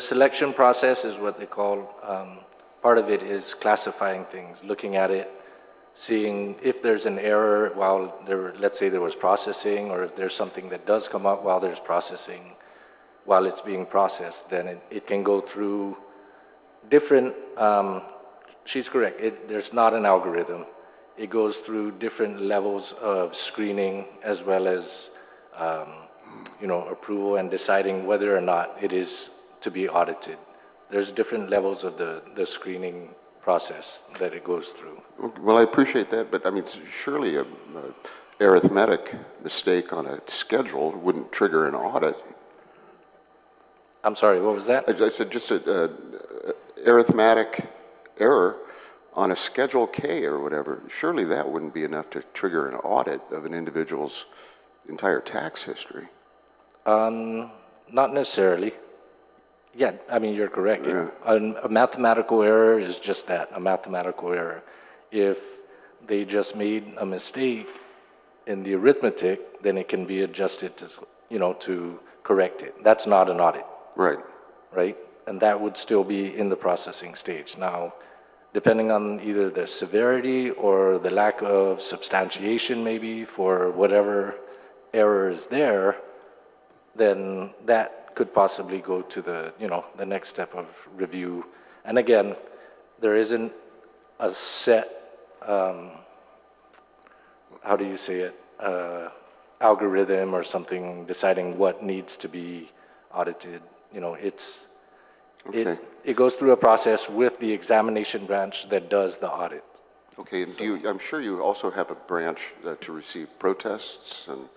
selection process is what they call, part of it is classifying things, looking at it, seeing if there's an error while let's say there was processing, or if there's something that does come up while there's processing, while it's being processed, then it can go through different, she's correct, there's not an algorithm. It goes through different levels of screening as well as, approval and deciding whether or not it is to be audited. There's different levels of the screening process that it goes through. Well, I appreciate that, but I mean, surely a arithmetic mistake on a schedule wouldn't trigger an audit. I'm sorry, what was that? I said just a arithmetic error on a Schedule K or whatever. Surely that wouldn't be enough to trigger an audit of an individual's entire tax history. Not necessarily. Yeah, I mean, you're correct. Yeah. A mathematical error is just that, a mathematical error. If they just made a mistake in the arithmetic, then it can be adjusted to, to correct it. That's not an audit. Right. Right? And that would still be in the processing stage. Now, depending on either the severity or the lack of substantiation maybe for whatever error is there, then that could possibly go to the, the next step of review. And again, there isn't a set, how do you say it, algorithm or something deciding what needs to be audited. Okay. It goes through a process with the examination branch that does the audit. Okay, and I'm sure you also have a branch to receive protests and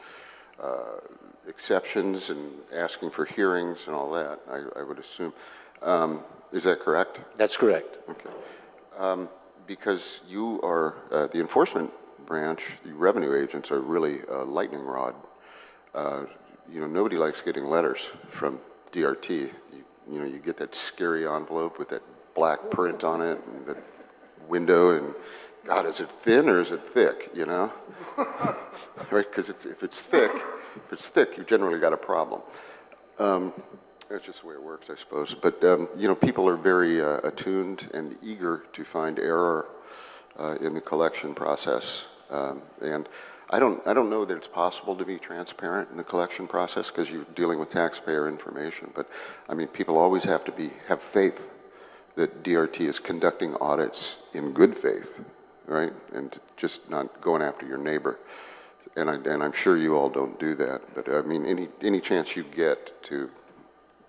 exceptions and asking for hearings and all that, I would assume. Is that correct? That's correct. Okay. Because you are, the enforcement branch, the revenue agents are really a lightning rod. Nobody likes getting letters from DRT. You get that scary envelope with that black print on it and the window, and God, is it thin or is it thick, Right, because if it's thick, you generally got a problem. That's just the way it works, I suppose. But, people are very attuned and eager to find error in the collection process. And I don't know that it's possible to be transparent in the collection process because you're dealing with taxpayer information. But, I mean, people always have faith that DRT is conducting audits in good faith, right? And just not going after your neighbor. And I'm sure you all don't do that. But, I mean, any chance you get to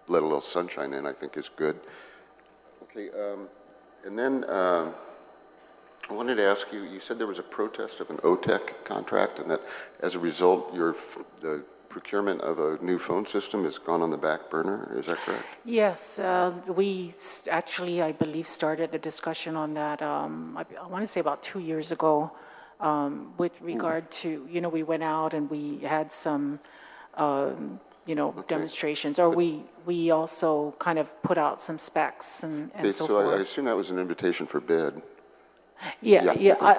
let a little sunshine in, I think is good. Okay, and then I wanted to ask you, you said there was a protest of an OTEC contract and that as a result, the procurement of a new phone system has gone on the back burner. Is that correct? Yes, we actually, I believe, started the discussion on that, I want to say about 2 years ago, with regard to, we went out and we had some, demonstrations, or we also kind of put out some specs and so forth. So I assume that was an invitation for bid. Yeah,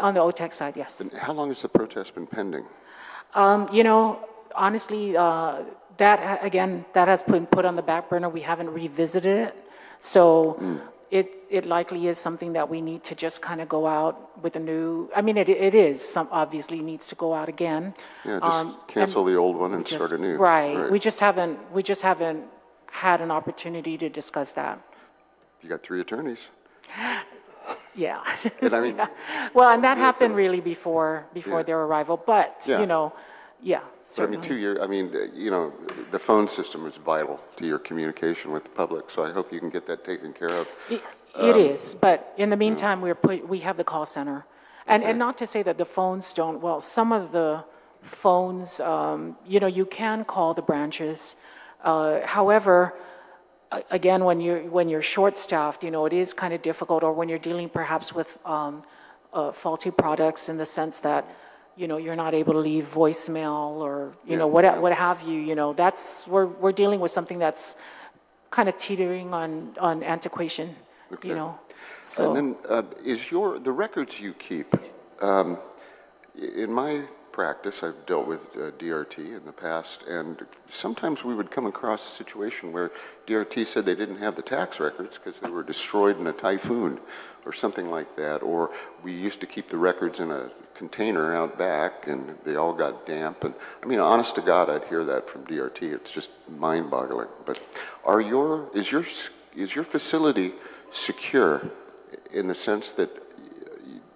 on the OTEC side, yes. And how long has the protest been pending? Honestly, that has been put on the back burner. We haven't revisited it. So it likely is something that we need to just kind of go out with a new, it obviously needs to go out again. Yeah, just cancel the old one and start a new. Right. We just haven't had an opportunity to discuss that. You got 3 attorneys. Yeah. And I mean, well, and that happened really before their arrival, but, yeah. certainly. But 2 years, the phone system is vital to your communication with the public, so I hope you can get that taken care of. It is, but in the meantime, we have the call center. And not to say that the phones don't, well, some of the phones, you can call the branches. However, again, when you're short-staffed, it is kind of difficult, or when you're dealing perhaps with faulty products in the sense that, you're not able to leave voicemail or, what have you, we're dealing with something that's kind of teetering on antiquation, you know. So. And then the records you keep, in my practice, I've dealt with DRT in the past, and sometimes we would come across a situation where DRT said they didn't have the tax records because they were destroyed in a typhoon or something like that, or we used to keep the records in a container out back and they all got damp. And I mean, honest to God, I'd hear that from DRT. It's just mind-boggling. But is your facility secure in the sense that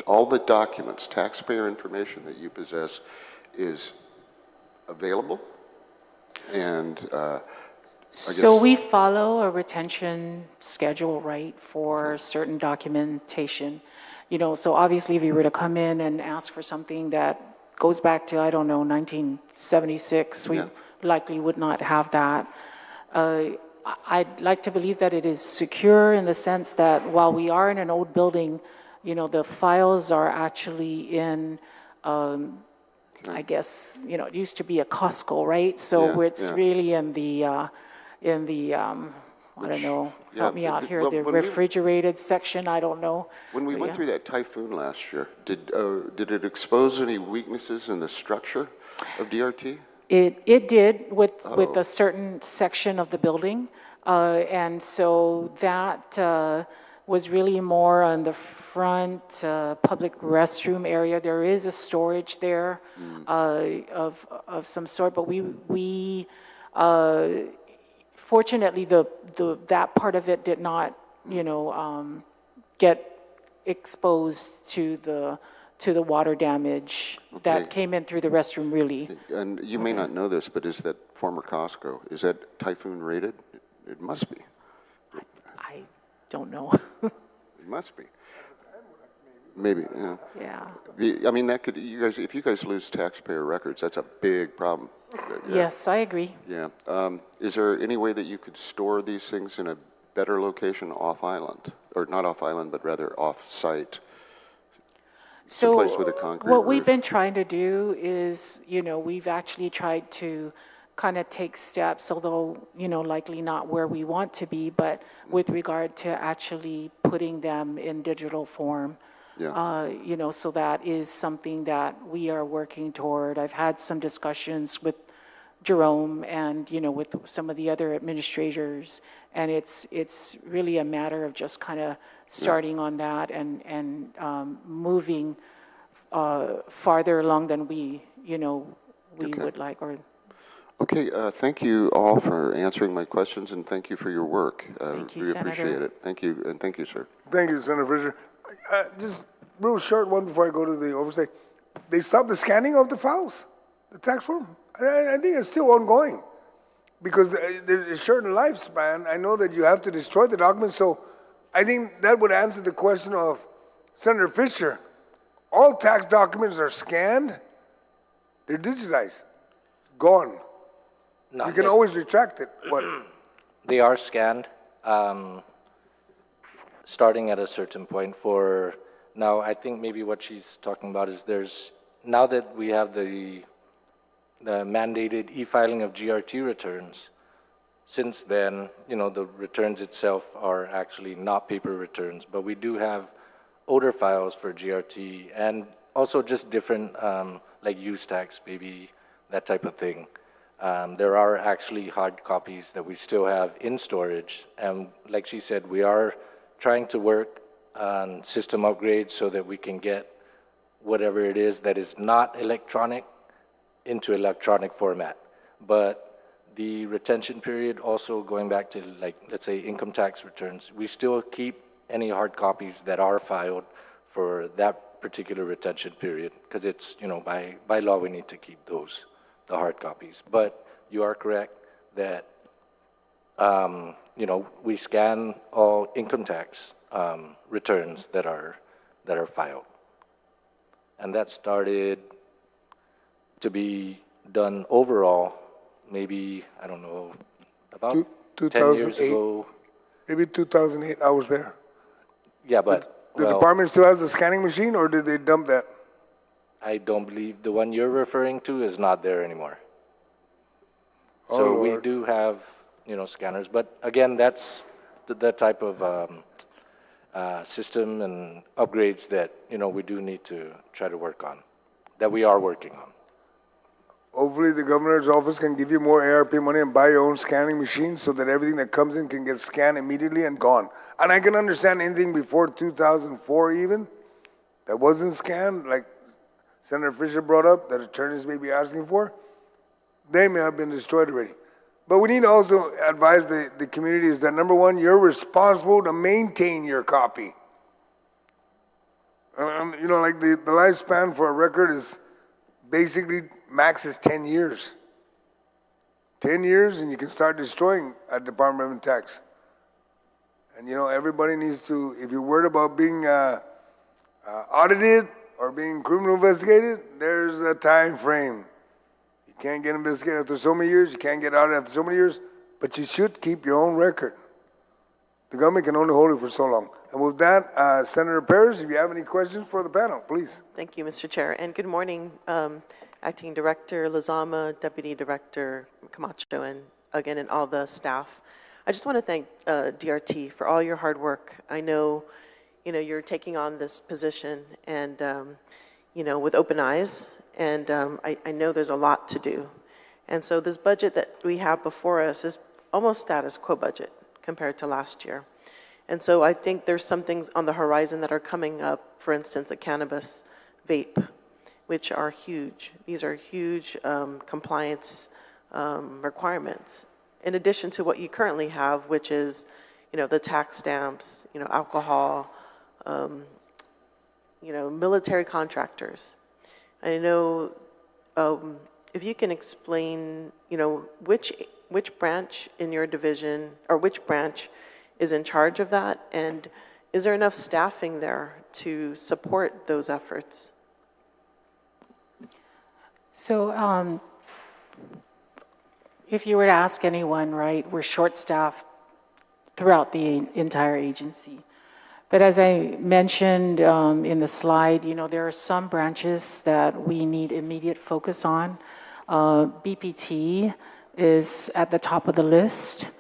all the documents, taxpayer information that you possess is available? And So we follow a retention schedule, right, for certain documentation. You know, so obviously if you were to come in and ask for something that goes back to, I don't know, 1976, we likely would not have that. I'd like to believe that it is secure in the sense that while we are in an old building, you know, the files are actually in, I guess, you know, it used to be a Costco, right? So it's really in the I don't know, help me out here, the refrigerated section, I don't know. When we went through that typhoon last year, did it expose any weaknesses in the structure of DRT? It did with a certain section of the building, and so that was really more on the front public restroom area. There is a storage there of some sort, but we fortunately that part of it did not, you know, get exposed to the water damage that came in through the restroom, really. And you may not know this, but is that former Costco, is that typhoon rated? It must be. I don't know. It must be. Maybe, yeah. Yeah. I mean, that could, if you guys lose taxpayer records, that's a big problem. Yes, I agree. Yeah. Is there any way that you could store these things in a better location off-island? Or not off-island, but rather off-site? So Someplace with a concrete what roof? we've been trying to do is, you know, we've actually tried to kind of take steps, although, you know, likely not where we want to be, but with regard to actually putting them in digital form. Yeah. You know, so that is something that we are working toward. I've had some discussions with Jerome and, you know, with some of the other administrators, and it's really a matter of just kind of starting on that and moving farther along than we, you know, would like. Or Okay, thank you all for answering my questions, and thank you for your work. Thank you, we Senator. appreciate it. Thank you, and thank you, sir. Thank you, Senator Fisher. Just real short one before I go to the oversight. They stopped the scanning of the files, the tax form. I think it's still ongoing because there's a certain lifespan. I know that you have to destroy the documents, so I think that would answer the question of Senator Fisher. All tax documents are scanned, they're digitized, gone. You can always retract it. What? They are scanned, starting at a certain point for, now I think maybe what she's talking about is now that we have the mandated e-filing of GRT returns, since then, you know, the returns itself are actually not paper returns, but we do have older files for GRT and also just different, like use tax, maybe that type of thing. There are actually hard copies that we still have in storage, and like she said, we are trying to work on system upgrades so that we can get whatever it is that is not electronic into electronic format. But the retention period, also going back to, like, let's say income tax returns, we still keep any hard copies that are filed for that particular retention period, because it's, you know, by law we need to keep those, the hard copies. But you are correct that, you know, we scan all income tax returns that are filed. And that started to be done overall, maybe, I don't know, about 10 years ago. Maybe 2008, I was there. Yeah, but, The department still has a scanning machine, or did they dump that? I don't believe the one you're referring to is not there anymore. So we do have scanners. But again, that's the type of system and upgrades that, we do need to try to work on, that we are working on. Hopefully the governor's office can give you more ARP money and buy your own scanning machine so that everything that comes in can get scanned immediately and gone. And I can understand anything before 2004 even that wasn't scanned, like Senator Fisher brought up, that attorneys may be asking for, they may have been destroyed already. But we need to also advise the community is that, number one, you're responsible to maintain your copy. Like the lifespan for a record is basically max is 10 years. 10 years and you can start destroying a Department of Revenue Tax. And everybody needs to, if you're worried about being audited or being criminal investigated, there's a time frame. You can't get investigated after so many years, you can't get audited after so many years, but you should keep your own record. The government can only hold it for so long. And with that, Senator Perez, if you have any questions for the panel, please. Thank you, Mr. Chair, and good morning, Acting Director Lizama, Deputy Director Camacho, and again, and all the staff. I just want to thank DRT for all your hard work. I know, you're taking on this position and, with open eyes, and I know there's a lot to do. And so this budget that we have before us is almost status quo budget compared to last year. And so I think there's some things on the horizon that are coming up, for instance, a cannabis vape, which are huge. These are huge compliance requirements, in addition to what you currently have, which is, the tax stamps, alcohol, military contractors. I know if you can explain, which branch in your division, or which branch is in charge of that, and is there enough staffing there to support those efforts? So if you were to ask anyone, right, we're short-staffed throughout the entire agency. But as I mentioned in the slide, there are some branches that we need immediate focus on. BPT is at the top of the list.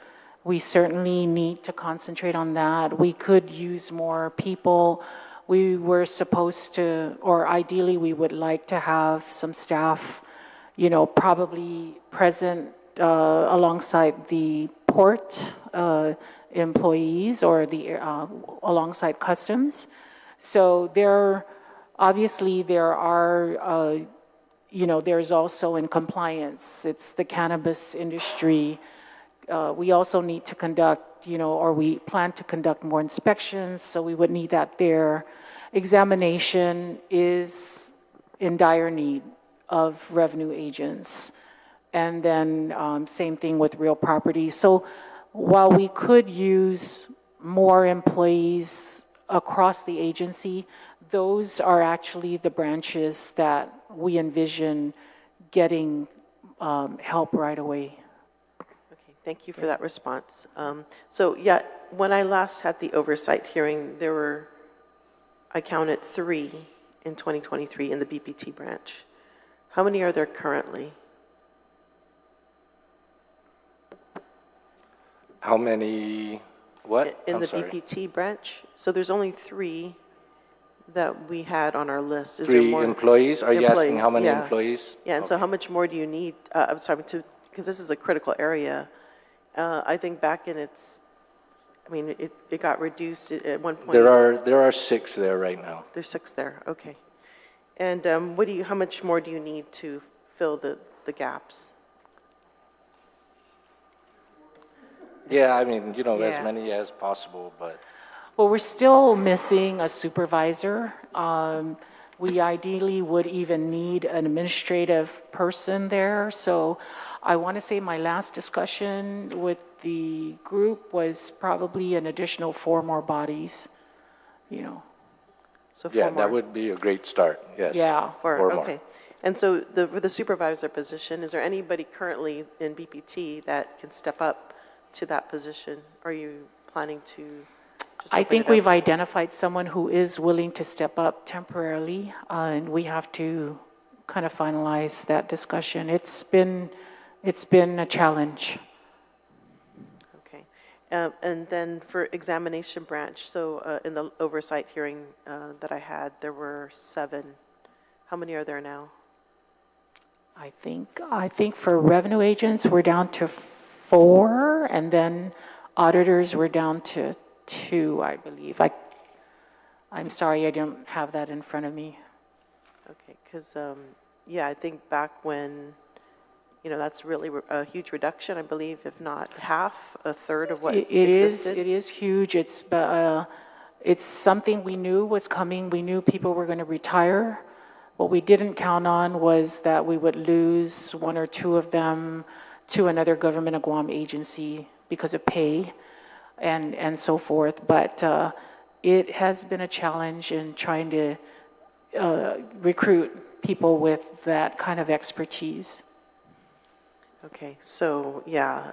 We certainly need to concentrate on that. We could use more people. We were supposed to, or ideally we would like to have some staff, probably present alongside the port employees or the alongside customs. So there are, there's also in compliance, it's the cannabis industry. We also need to conduct, or we plan to conduct more inspections, so we would need that there. Examination is in dire need of revenue agents. And then same thing with real property. So while we could use more employees across the agency, those are actually the branches that we envision getting help right away. Okay, thank you for that response. So yeah, when I last had the oversight hearing, there were, I counted 3 in 2023 in the BPT branch. How many are there currently? How many, what? In I'm the sorry. BPT branch? So there's only 3 that we had on our list. Is there 3 more? employees? Are you asking how many yeah. employees? Yeah, and so how much more do you need? I'm sorry, because this is a critical area. I think back in it got reduced at one point. There are 6 there right now. There's 6 there, okay. And how much more do you need to fill the gaps? Yeah, I mean, Yeah. as many as possible, but. Well, we're still missing a supervisor. We ideally would even need an administrative person there. So I want to say my last discussion with the group was probably an additional 4 more bodies, So 4 Yeah, more. that would be a great start, yes. Yeah. 4 more. Okay. And so for the supervisor position, is there anybody currently in BPT that can step up to that position? Are you planning to just I open think it we've up? identified someone who is willing to step up temporarily, and we have to kind of finalize that discussion. It's been a challenge. And then for examination branch, so in the oversight hearing that I had, there were 7. How many are there now? I think for revenue agents, we're down to 4, and then auditors, we're down to 2, I believe. I'm sorry, I don't have that in front of me. Okay, because, yeah, I think back when, that's really a huge reduction, I believe, if not half, a third of what existed. It is huge. It's something we knew was coming. We knew people were going to retire. What we didn't count on was that we would lose 1 or 2 of them to another Government of Guam agency because of pay and so forth. But it has been a challenge in trying to recruit people with that kind of expertise. Okay, so yeah,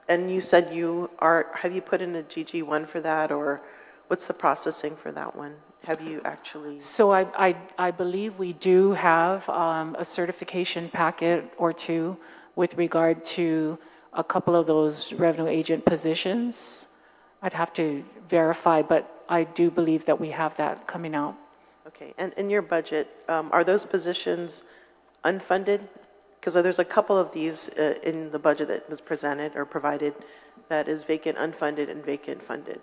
and you said have you put in a GG1 for that, or what's the processing for that one? Have you actually? So I believe we do have a certification packet or 2 with regard to a couple of those revenue agent positions. I'd have to verify, but I do believe that we have that coming out. Okay, and in your budget, are those positions unfunded? Because there's a couple of these in the budget that was presented or provided that is vacant unfunded and vacant funded.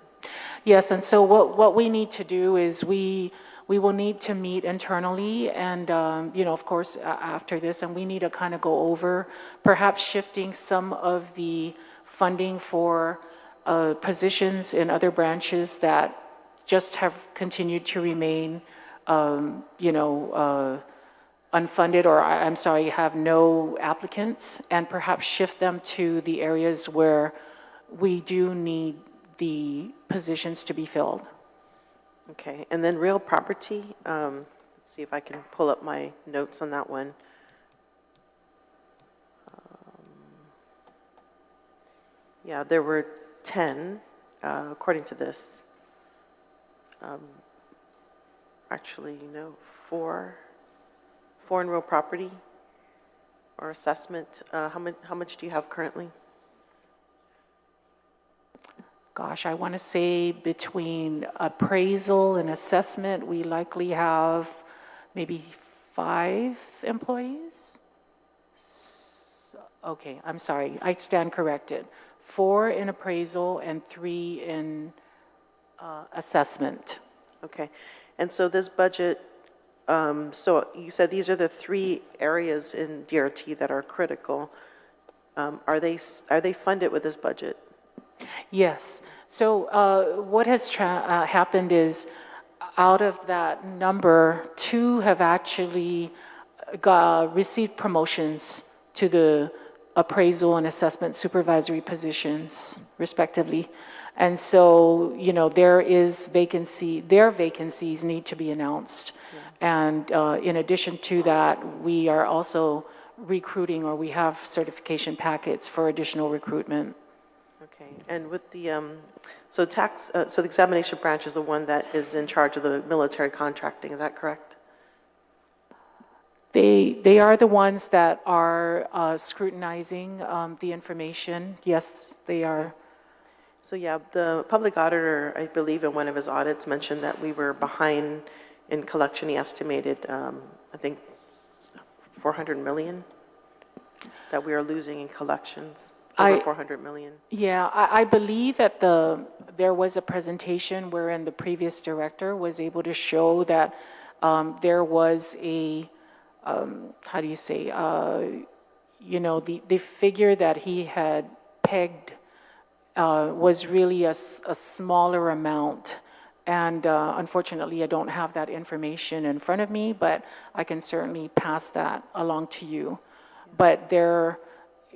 Yes, and so what we need to do is we will need to meet internally and, of course, after this, and we need to kind of go over perhaps shifting some of the funding for positions in other branches that just have continued to remain, unfunded, or I'm sorry, have no applicants, and perhaps shift them to the areas where we do need the positions to be filled. Okay, and then real property, let's see if I can pull up my notes on that one. Yeah, there were 10, according to this. Actually, 4 in real property or assessment. How much do you have currently? Gosh, I want to say between appraisal and assessment, we likely have maybe 5 employees. Okay, I'm sorry, I stand corrected. 4 in appraisal and 3 in assessment. Okay, and so this budget, so you said these are the 3 areas in DRT that are critical. Are they funded with this budget? Yes. So what has happened is, out of that number, 2 have actually received promotions to the appraisal and assessment supervisory positions, respectively. And so, there is their vacancies need to be announced. Yeah. And in addition to that, we are also recruiting, or we have certification packets for additional recruitment. Okay, and with the, so the examination branch is the one that is in charge of the military contracting, is that correct? They are the ones that are scrutinizing the information. Yes, they are. So yeah, the public auditor, I believe in one of his audits, mentioned that we were behind in collection. He estimated, I think, 400 million that we are losing in collections. Over 400 million. Yeah, I believe that there was a presentation wherein the previous director was able to show that there was a, how do you say, the figure that he had pegged was really a smaller amount. And unfortunately, I don't have that information in front of me, but I can certainly pass that along to you. But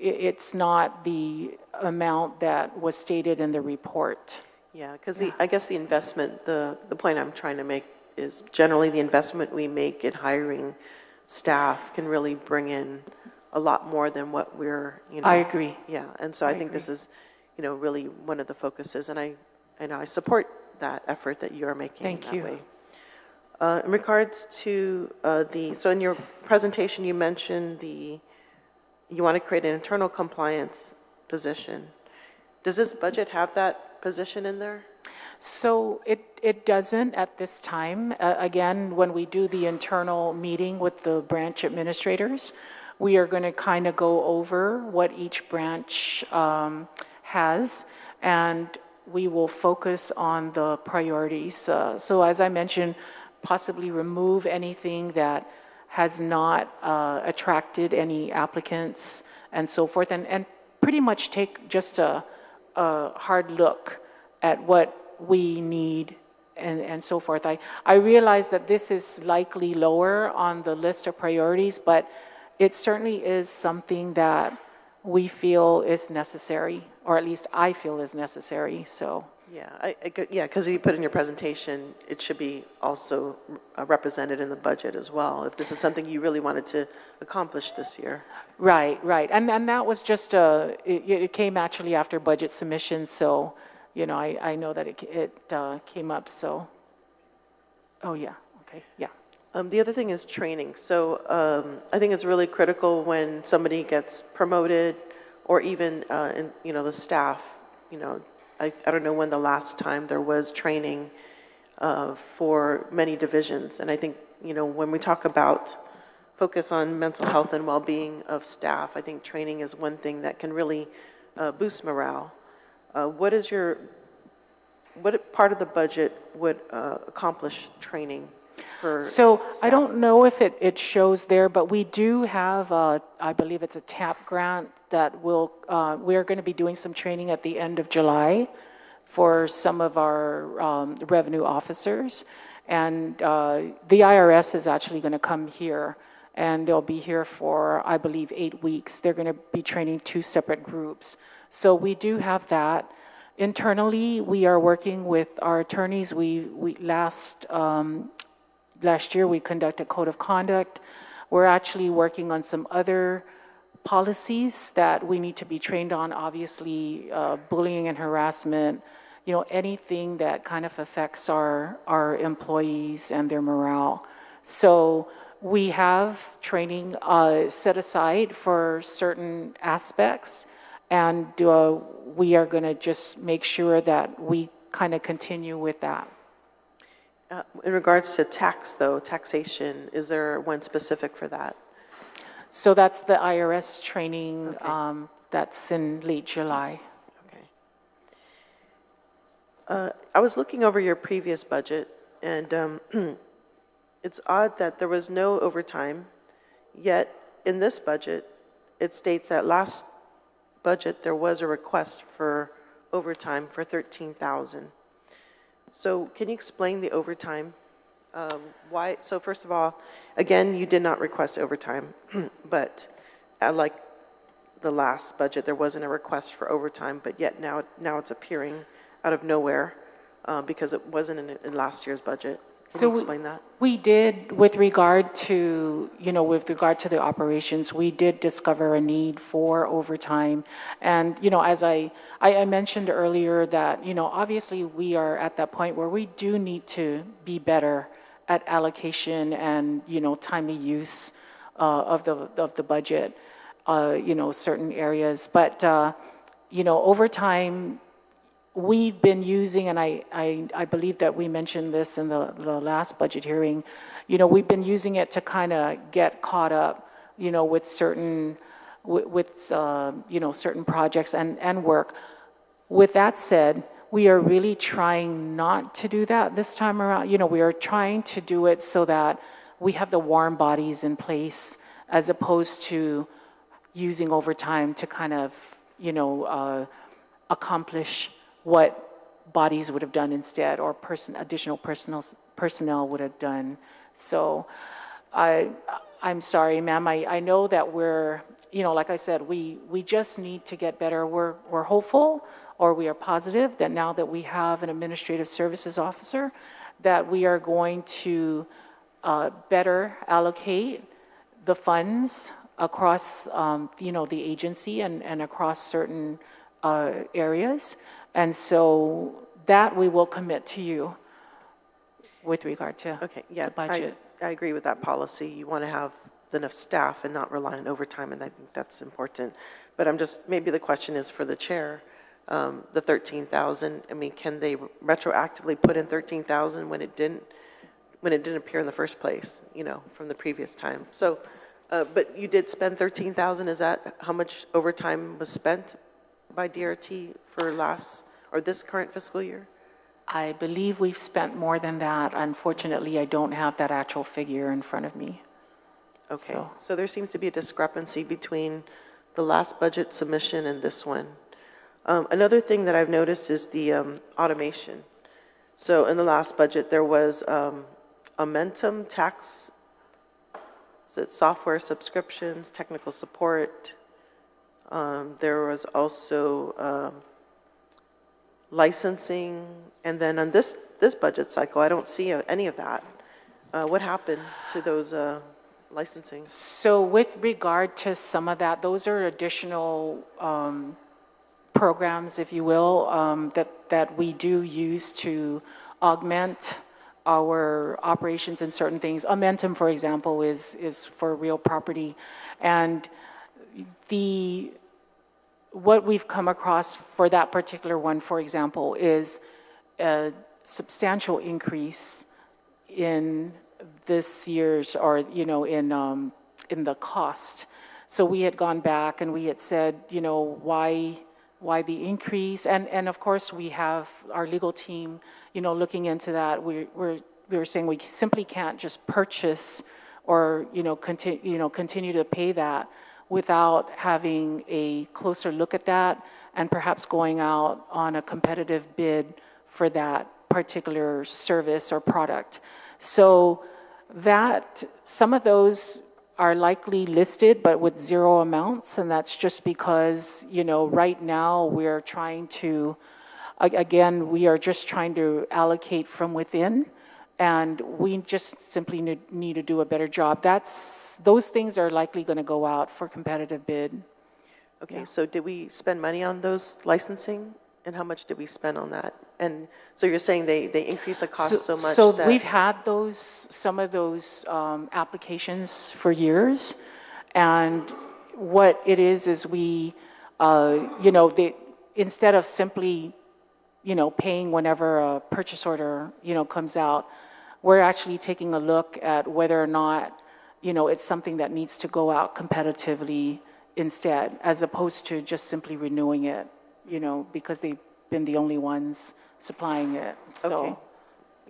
it's not the amount that was stated in the report. Yeah, because I guess the investment, the point I'm trying to make is generally the investment we make in hiring staff can really bring in a lot more than what we're, I agree. Yeah, and so I think this is, really one of the focuses, and I support that effort that you are making. Thank you. Way. In regards to so in your presentation you mentioned you want to create an internal compliance position. Does this budget have that position in there? So it doesn't at this time. Again, when we do the internal meeting with the branch administrators, we are going to kind of go over what each branch has, and we will focus on the priorities. So as I mentioned, possibly remove anything that has not attracted any applicants and so forth, and pretty much take just a hard look at what we need and so forth. I realize that this is likely lower on the list of priorities, but it certainly is something that we feel is necessary, or at least I feel is necessary, so. Yeah, yeah, because you put in your presentation, it should be also represented in the budget as well, if this is something you really wanted to accomplish this year. Right, right, and that was just, it came actually after budget submission, so, you know, I know that it came up, so, oh yeah, okay, yeah. The other thing is training. So I think it's really critical when somebody gets promoted, or even you know, the staff. You know, I don't know when the last time there was training for many divisions. And I think, you know, when we talk about focus on mental health and well-being of staff, I think training is one thing that can really boost morale. What part of the budget would accomplish training? So I don't know if it shows there, but we do have, I believe it's a TAP grant that we're going to be doing some training at the end of July for some of our revenue officers. And the IRS is actually going to come here, and they'll be here for, I believe, 8 weeks. They're going to be training 2 separate groups. So we do have that. Internally, we are working with our attorneys. Last year, we conducted code of conduct. We're actually working on some other policies that we need to be trained on, obviously, bullying and harassment, you know, anything that kind of affects our employees and their morale. So we have training set aside for certain aspects, and we are going to just make sure that we kind of continue with that. In regards to tax, though, taxation, is there one specific for that? So that's the IRS training. Okay. That's in late July. Okay. I was looking over your previous budget, and it's odd that there was no overtime, yet in this budget, it states that last budget there was a request for overtime for $13,000. So can you explain the overtime? Why? So first of all, again, you did not request overtime, but like the last budget, there wasn't a request for overtime, but yet now it's appearing out of nowhere because it wasn't in last year's budget. Can you explain that? We did, with regard to the operations, we did discover a need for overtime. And, you know, as I mentioned earlier that, you know, obviously we are at that point where we do need to be better at allocation and, you know, timely use of the budget, you know, certain areas. But, you know, overtime, we've been using, and I believe that we mentioned this in the last budget hearing, you know, we've been using it to kind of get caught up, you know, with certain, you know, certain projects and work. With that said, we are really trying not to do that this time around. You know, we are trying to do it so that we have the warm bodies in place, as opposed to using overtime to kind of, you know, accomplish what bodies would have done instead, or additional personnel would have done. So I'm sorry, ma'am. I know that we're, you know, like I said, we just need to get better. We're hopeful, or we are positive that now that we have an administrative services officer, that we are going to better allocate the funds across, you know, the agency and across certain areas. And so that we will commit to you with regard to the budget. I agree with that policy. You want to have enough staff and not rely on overtime, and I think that's important. But maybe the question is for the chair. the 13,000. I mean, can they retroactively put in 13,000 when it didn't appear in the first place, you know, from the previous time? So, but you did spend 13,000. Is that how much overtime was spent by DRT for this current fiscal year? I believe we've spent more than that. Unfortunately, I don't have that actual figure in front of me. Okay, so there seems to be a discrepancy between the last budget submission and this one. Another thing that I've noticed is the automation. So in the last budget, there was Amentum tax, is it software subscriptions, technical support. There was also licensing, and then on this budget cycle, I don't see any of that. What happened to those licensing? So with regard to some of that, those are additional programs, if you will, that we do use to augment our operations in certain things. Amentum, for example, is for real property. And what we've come across for that particular one, for example, is a substantial increase in this year's, or, you know, in the cost. So we had gone back and we had said, you know, why the increase? And of course, we have our legal team, you know, looking into that. We were saying we simply can't just purchase or, you know, continue to pay that without having a closer look at that and perhaps going out on a competitive bid for that particular service or product. So that some of those are likely listed, but with zero amounts, and that's just because, you know, right now we're trying to, again, we are just trying to allocate from within, and we just simply need to do a better job. Those things are likely going to go out for competitive bid. Okay, so did we spend money on those licensing? And how much did we spend on that? And so you're saying they increase the cost so much so that... we've had some of those applications for years. And what it is we, you know, instead of simply, you know, paying whenever a purchase order, you know, comes out, we're actually taking a look at whether or not, you know, it's something that needs to go out competitively instead, as opposed to just simply renewing it, you know, because they've been the only ones supplying it. So, okay.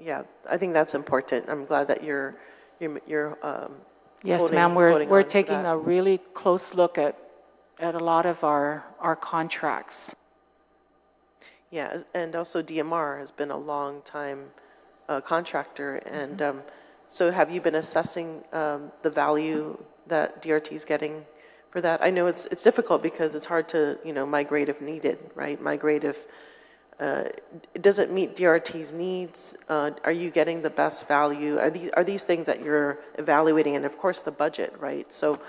Yeah, I think that's important. I'm glad that you're yes, ma'am, we're taking a really close look at a lot of our contracts. Yeah, and also DMR has been a long time contractor, and so have you been assessing the value that DRT is getting for that? I know it's difficult because it's hard to, you know, migrate if needed, right? Migrate if it doesn't meet DRT's needs. Are you getting the best value? Are these things that you're evaluating? And of course the budget, right? So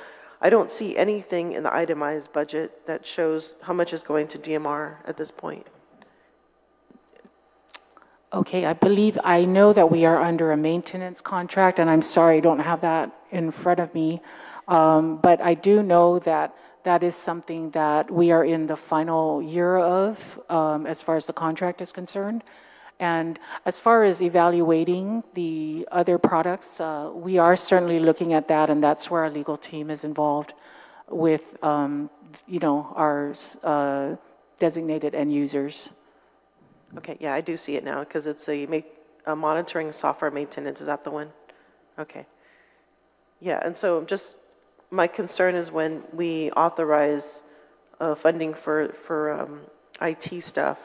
I don't see anything in the itemized budget that shows how much is going to DMR at this point. Okay, I know that we are under a maintenance contract, and I'm sorry, I don't have that in front of me. But I do know that that is something that we are in the final year of, as far as the contract is concerned. And as far as evaluating the other products, we are certainly looking at that, and that's where our legal team is involved with, you know, our designated end users. Okay, yeah, I do see it now because it's a monitoring software maintenance. Is that the one? Okay. Yeah, and so just my concern is when we authorize funding for IT stuff,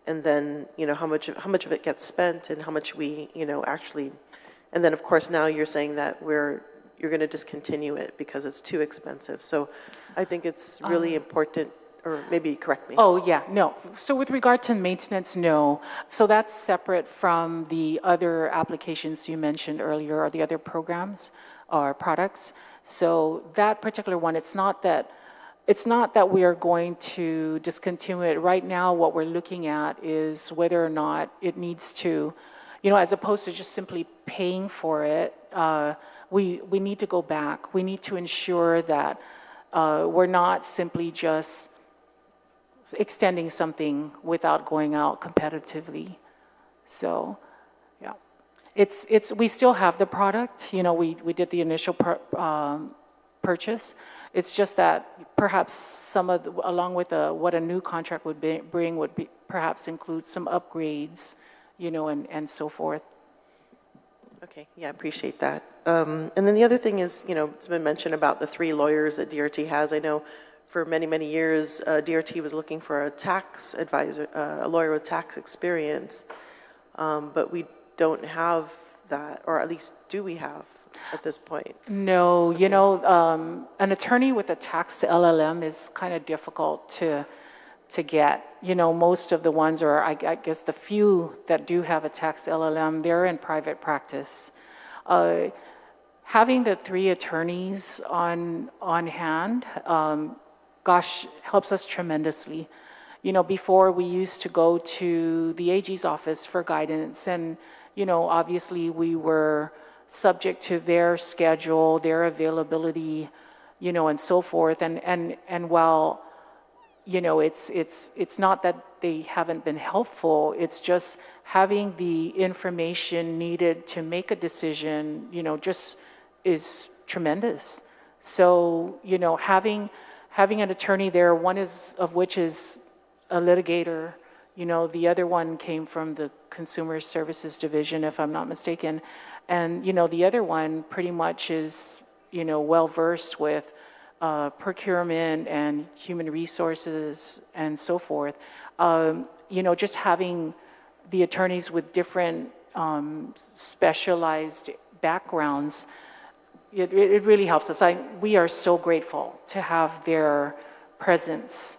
and then, you know, how much of it gets spent and how much we, you know, actually, and then of course now you're saying that you're going to discontinue it because it's too expensive. So I think it's really important. Or maybe correct me. Oh, yeah, no. So with regard to maintenance, no. So that's separate from the other applications you mentioned earlier, or the other programs or products. So that particular one, it's not that we are going to discontinue it. Right now, what we're looking at is whether or not it needs to, you know, as opposed to just simply paying for it, we need to go back. We need to ensure that we're not simply just extending something without going out competitively. So, yeah, we still have the product. You know, we did the initial purchase. It's just that perhaps some of along with what a new contract would bring would be perhaps include some upgrades, you know, and so forth. Okay, yeah, I appreciate that. And then the other thing is, you know, it's been mentioned about the 3 lawyers that DRT has. I know for many, many years, DRT was looking for a tax advisor, a lawyer with tax experience, but we don't have that, or at least do we have at this point? No, you know, an attorney with a tax LLM is kind of difficult to get. You know, most of the ones, or I guess the few that do have a tax LLM, they're in private practice. Having the 3 attorneys on hand, gosh, helps us tremendously. You know, before we used to go to the AG's office for guidance, and, you know, obviously we were subject to their schedule, their availability, you know, and so forth. And while, you know, it's not that they haven't been helpful, it's just having the information needed to make a decision, you know, just is tremendous. So, you know, having an attorney there, one of which is a litigator, you know, the other one came from the Consumer Services Division, if I'm not mistaken. And, you know, the other one pretty much is, you know, well-versed with procurement and human resources and so forth. You know, just having the attorneys with different specialized backgrounds, it really helps us. We are so grateful to have their presence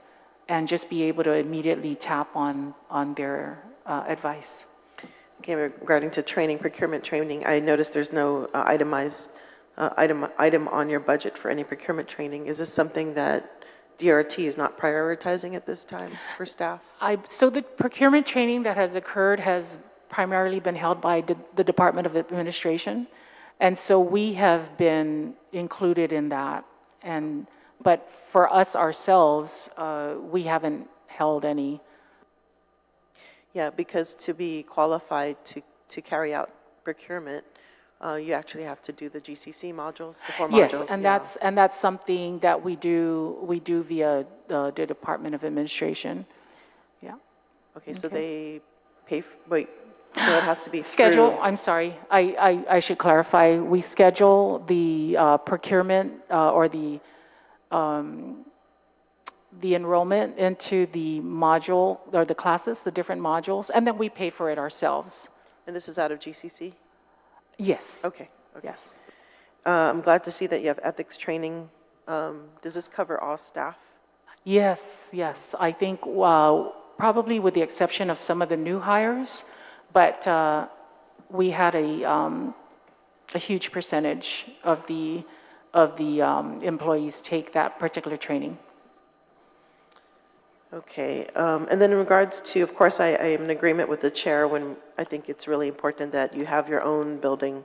and just be able to immediately tap on their advice. Okay, regarding to training, procurement training, I noticed there's no itemized item on your budget for any procurement training. Is this something that DRT is not prioritizing at this time for staff? So the procurement training that has occurred has primarily been held by the Department of Administration. And so we have been included in that. But for us ourselves, we haven't held any. Yeah, because to be qualified to carry out procurement, you actually have to do the GCC modules, the 4 modules. Yes, and that's something that we do via the Department of Administration. Yeah. Okay, so they pay. Wait, so it has to be schedule. through. I'm sorry. I should clarify. We schedule the procurement or the enrollment into the module or the classes, the different modules, and then we pay for it ourselves. And this is out of GCC? Yes. Okay. Yes. I'm glad to see that you have ethics training. Does this cover all staff? Yes. I think probably with the exception of some of the new hires, but we had a huge percentage of the employees take that particular training. Okay, and then in regards to, of course, I am in agreement with the chair when I think it's really important that you have your own building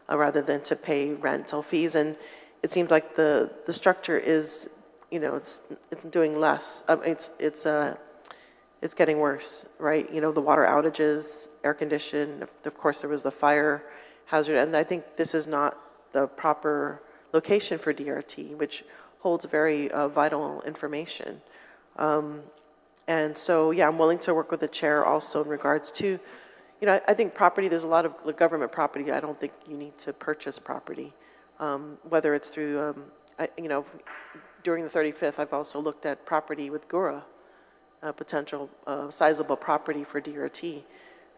rather than to pay rental fees. And it seems like the structure is, you know, it's doing less. It's getting worse, right? You know, the water outages, air condition. Of course, there was the fire hazard, and I think this is not the proper location for DRT, which holds very vital information. And so, yeah, I'm willing to work with the chair also in regards to, you know, I think property, there's a lot of government property. I don't think you need to purchase property, whether it's through, you know, during the 35th, I've also looked at property with GURA, potential sizable property for DRT.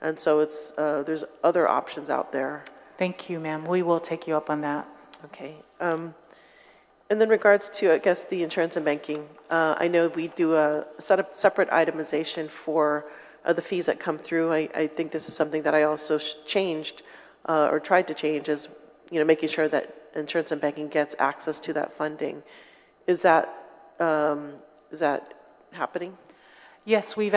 And so it's, there's other options out there. Thank you, ma'am. We will take you up on that. Okay. And then regards to, I guess, the insurance and banking, I know we do a separate itemization for the fees that come through. I think this is something that I also changed or tried to change is, you know, making sure that insurance and banking gets access to that funding. Is that happening? Yes, I've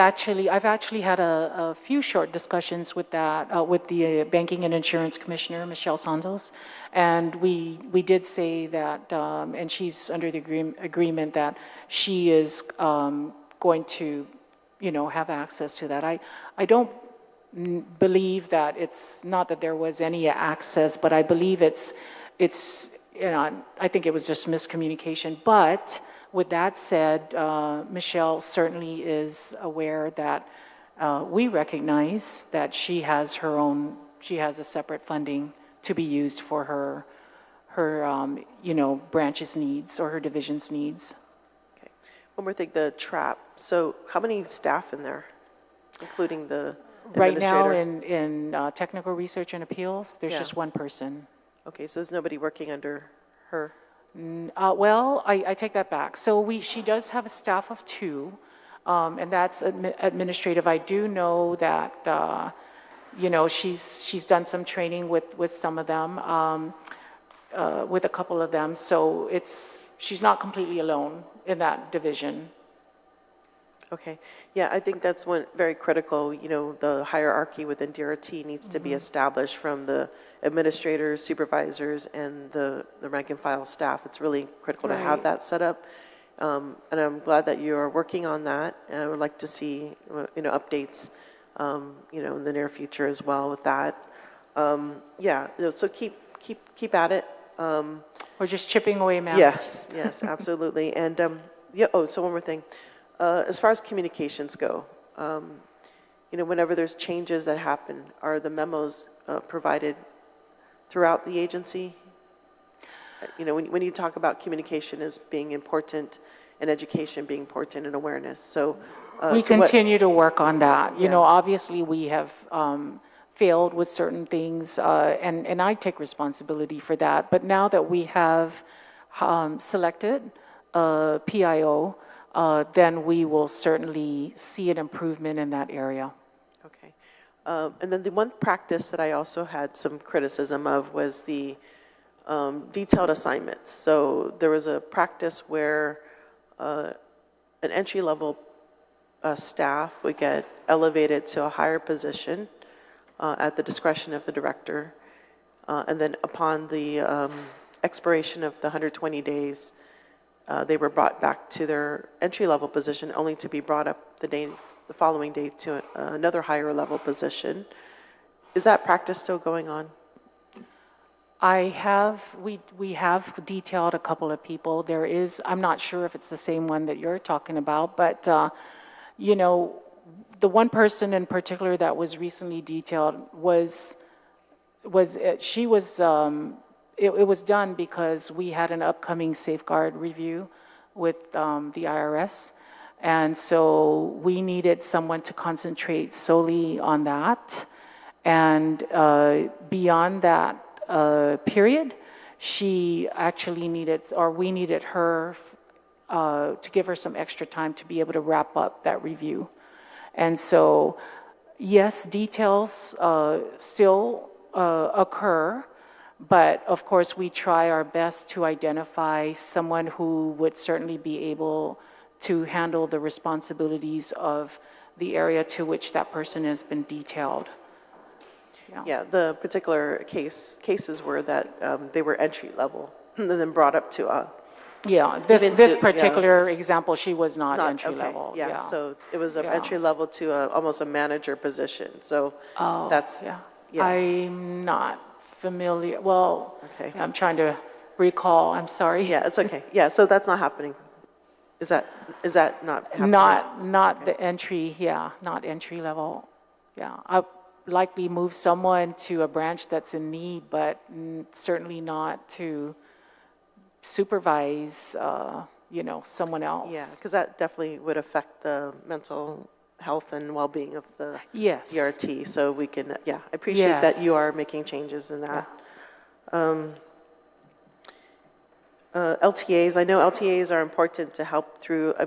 actually had a few short discussions with that, with the Banking and Insurance Commissioner, Michelle Santos, and we did say that, and she's under the agreement that she is going to, have access to that. I don't believe that it's not that there was any access, but I believe it's I think it was just miscommunication. But with that said, Michelle certainly is aware that we recognize that she has a separate funding to be used for her branch's needs or her division's needs. Okay. One more thing, the trap. So how many staff in there, including the Right now administrator? in technical research and appeals, there's Yeah. just one person. Okay, so there's nobody working under her? Well, I take that back. So she does have a staff of 2, and that's administrative. I do know that, she's done some training with some of them, with a couple of them. So she's not completely alone in that division. Okay. Yeah, I think that's one very critical, the hierarchy within DRT needs to be established from the administrators, supervisors, and the rank and file staff. It's really critical to have that set up. And I'm glad that you are working on that. And I would like to see, updates, in the near future as well with that. Yeah, so keep at it. We're just chipping away, ma'am. Yes, absolutely. And, so one more thing. As far as communications go, whenever there's changes that happen, are the memos provided throughout the agency? When you talk about communication as being important and education being important and awareness, so we continue to work on that. Yeah. Obviously we have failed with certain things, and I take responsibility for that. But now that we have selected a PIO, then we will certainly see an improvement in that area. Okay. And then the one practice that I also had some criticism of was the detailed assignments. So there was a practice where an entry-level staff would get elevated to a higher position at the discretion of the director. And then upon the expiration of the 120 days, they were brought back to their entry-level position, only to be brought up the following day to another higher level position. Is that practice still going on? We have detailed a couple of people. I'm not sure if it's the same one that you're talking about, but the one person in particular that was recently detailed it was done because we had an upcoming safeguard review with the IRS. And so we needed someone to concentrate solely on that. And beyond that period, she actually we needed her to give her some extra time to be able to wrap up that review. And so, yes, details still occur. But of course, we try our best to identify someone who would certainly be able to handle the responsibilities of the area to which that person has been detailed. Yeah, the particular cases were that they were entry level and then brought up to a... Yeah, this particular example, she was not entry okay, level. Yeah, so it was an entry level to almost a manager position. So that's... Yeah. I'm not familiar. Well, okay. I'm trying to recall. I'm sorry. Yeah, it's okay. Yeah, so that's not happening. Is that not happening? Not okay. The entry. Yeah, not entry level. Yeah, I'll likely move someone to a branch that's in need, but certainly not to supervise. Someone else. Yeah, because that definitely would affect the mental health and well-being of the DRT. So we can, I appreciate that you are making changes in that. Yeah. LTAs, I know LTAs are important to help through, I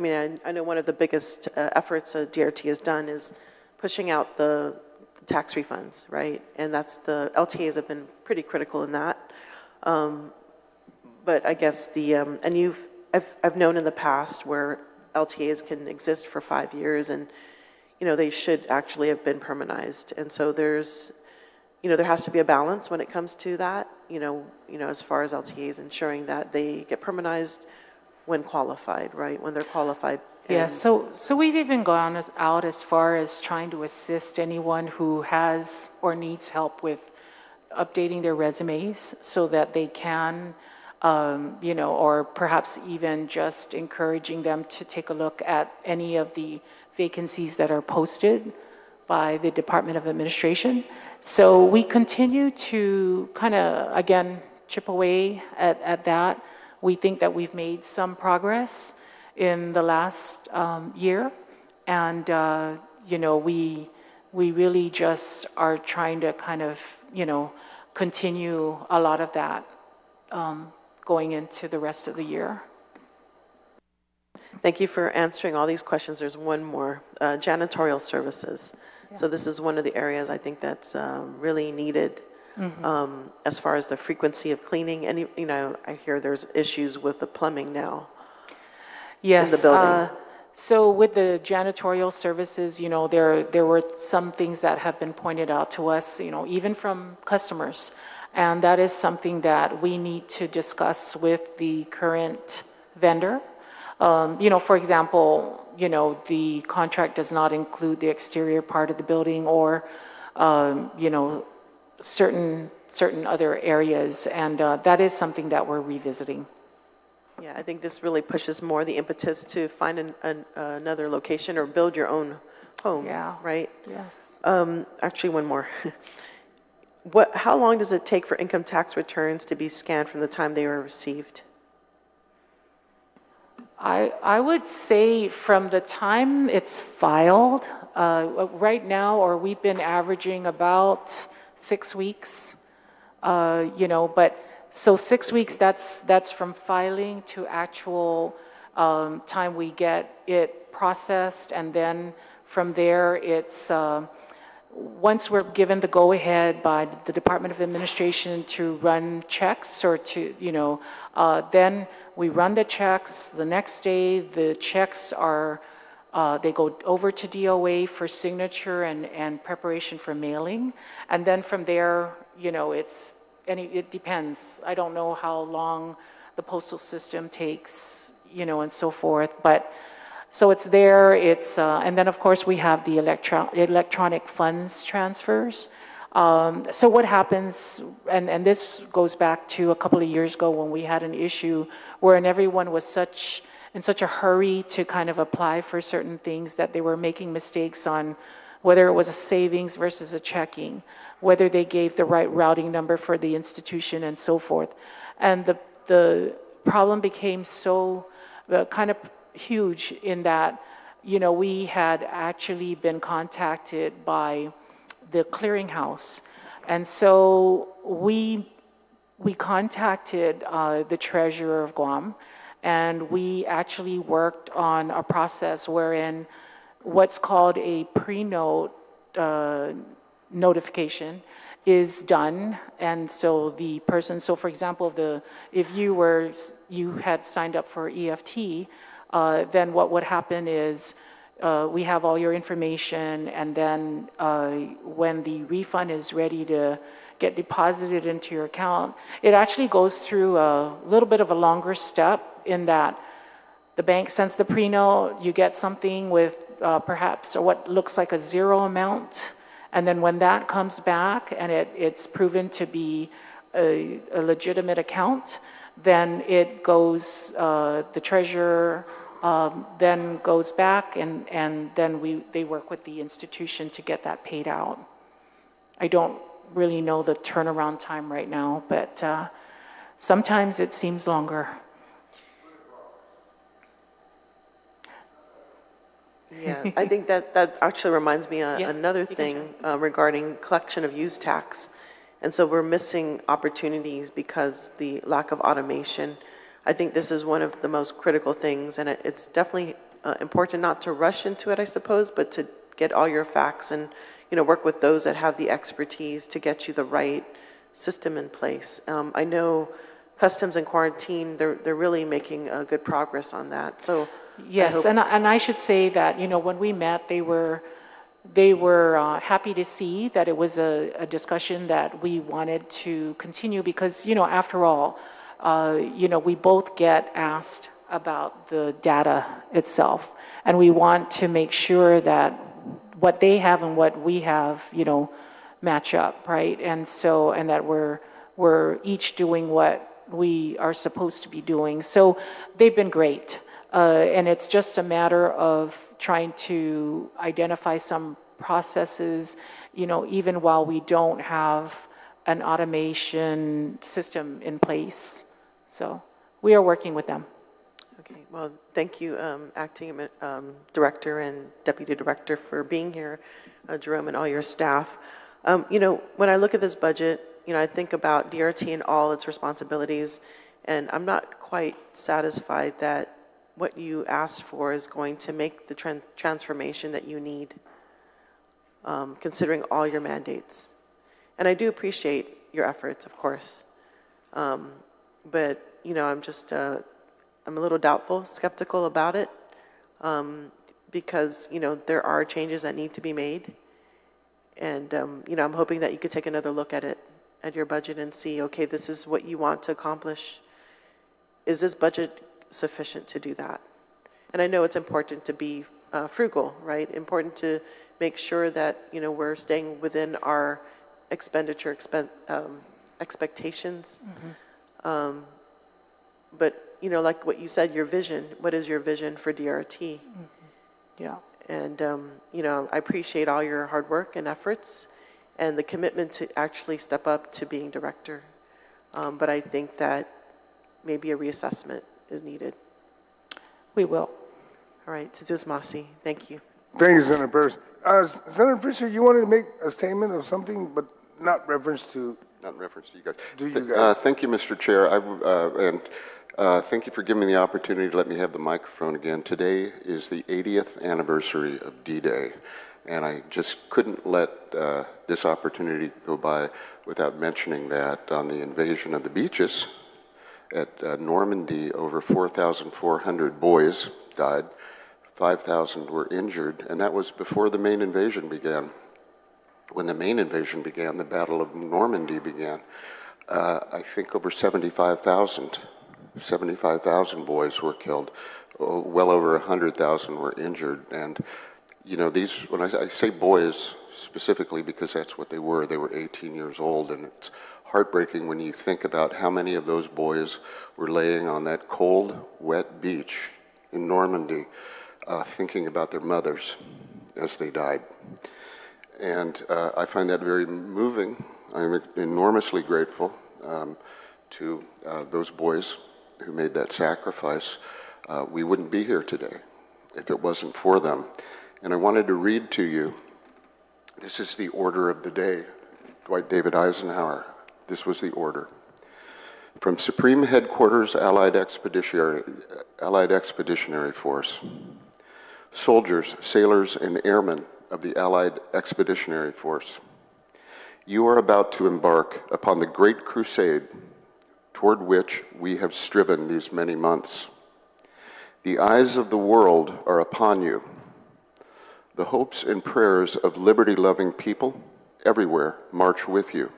know one of the biggest efforts a DRT has done is pushing out the tax refunds, right? And the LTAs have been pretty critical in that. But I guess I've known in the past where LTAs can exist for 5 years and they should actually have been permanized. And so there has to be a balance when it comes to that, as far as LTAs, ensuring that they get permanized when qualified, right? When they're qualified Yeah, And- so we've even gone out as far as trying to assist anyone who has or needs help with updating their resumes so that they can, you know, or perhaps even just encouraging them to take a look at any of the vacancies that are posted by the Department of Administration. So we continue to kind of, again, chip away at that. We think that we've made some progress in the last year. And, you know, we really just are trying to kind of, you know, continue a lot of that going into the rest of the year. Thank you for answering all these questions. There's one more, janitorial services. So this is one of the areas I think that's really needed as far as the frequency of cleaning. And, you know, I hear there's issues with the plumbing now. Yes. In the building. So with the janitorial services, you know, there were some things that have been pointed out to us, you know, even from customers. And that is something that we need to discuss with the current vendor. You know, for example, you know, the contract does not include the exterior part of the building or, you know, certain other areas. And that is something that we're revisiting. Yeah, I think this really pushes more the impetus to find another location or build your own home. Yeah. Right? Yes. Actually, one more. How long does it take for income tax returns to be scanned from the time they were received? I would say from the time it's filed, right now, or we've been averaging about 6 weeks, you know, but so 6 weeks, that's from filing to actual time we get it processed, and then from there, it's once we're given the go-ahead by the Department of Administration to run checks or to, you know, then we run the checks. The next day, the checks are, they go over to DOA for signature and preparation for mailing. And then from there, you know, it depends. I don't know how long the postal system takes, you know, and so forth. But so it's there. And then of course we have the electronic funds transfers. So what happens, and this goes back to a couple of years ago when we had an issue wherein everyone was in such a hurry to kind of apply for certain things that they were making mistakes on whether it was a savings versus a checking, whether they gave the right routing number for the institution and so forth. And the problem became so kind of huge in that, you know, we had actually been contacted by the clearinghouse. And so we contacted the treasurer of Guam, and we actually worked on a process wherein what's called a pre-note notification is done. And so the person, so for example, if you had signed up for EFT, then what would happen is we have all your information, and then when the refund is ready to get deposited into your account, it actually goes through a little bit of a longer step in that the bank sends the pre-note, you get something with perhaps what looks like a zero amount, and then when that comes back and it's proven to be a legitimate account, then it goes, the treasurer then goes back, and then they work with the institution to get that paid out. I don't really know the turnaround time right now, but sometimes it seems longer. Yeah, I think that actually reminds me another thing regarding collection of use tax. And so we're missing opportunities because the lack of automation. I think this is one of the most critical things, and it's definitely important not to rush into it, I suppose, but to get all your facts and, you know, work with those that have the expertise to get you the right system in place. I know Customs and Quarantine, they're really making good progress on that. So yes, and I should say that, you know, when we met, they were happy to see that it was a discussion that we wanted to continue because, you know, after all, you know, we both get asked about the data itself. And we want to make sure that what they have and what we have, match up, right? And that we're each doing what we are supposed to be doing. So they've been great. And it's just a matter of trying to identify some processes, even while we don't have an automation system in place. So we are working with them. Okay, well, thank you, Acting Director and Deputy Director, for being here, Jerome, and all your staff. When I look at this budget, I think about DRT and all its responsibilities, and I'm not quite satisfied that what you asked for is going to make the transformation that you need, considering all your mandates. And I do appreciate your efforts, of course. But, I'm a little doubtful, skeptical about it, because, there are changes that need to be made. And, I'm hoping that you could take another look at it, at your budget, and see, okay, this is what you want to accomplish. Is this budget sufficient to do that? And I know it's important to be frugal, right? Important to make sure that, we're staying within our expenditure expectations. Mm-hmm. But, like what you said, your vision, what is your vision for DRT? Mm-hmm. Yeah. And, I appreciate all your hard work and efforts and the commitment to actually step up to being director. But I think that maybe a reassessment is needed. We will. All right, Tzus Masi, thank you. Thank you, Senator Pierce. Senator Fisher, you wanted to make a statement of something, but not reference to... Not in reference to you guys. Do you guys? Thank you, Mr. Chair. Thank you for giving me the opportunity to let me have the microphone again. Today is the 80th anniversary of D-Day, and I just couldn't let this opportunity go by without mentioning that on the invasion of the beaches at Normandy, over 4,400 boys died, 5,000 were injured, and that was before the main invasion began. When the main invasion began, the Battle of Normandy began, I think over 75,000 boys were killed. Well over 100,000 were injured. And, when I say boys specifically because that's what they were 18 years old. And it's heartbreaking when you think about how many of those boys were laying on that cold, wet beach in Normandy, thinking about their mothers as they died. And I find that very moving. I'm enormously grateful to those boys who made that sacrifice. We wouldn't be here today if it wasn't for them. And I wanted to read to you, this is the order of the day. Dwight David Eisenhower, this was the order. From Supreme Headquarters, Allied Expeditionary Force, soldiers, sailors, and airmen of the Allied Expeditionary Force, you are about to embark upon the great crusade toward which we have striven these many months. The eyes of the world are upon you. The hopes and prayers of liberty-loving people everywhere march with you.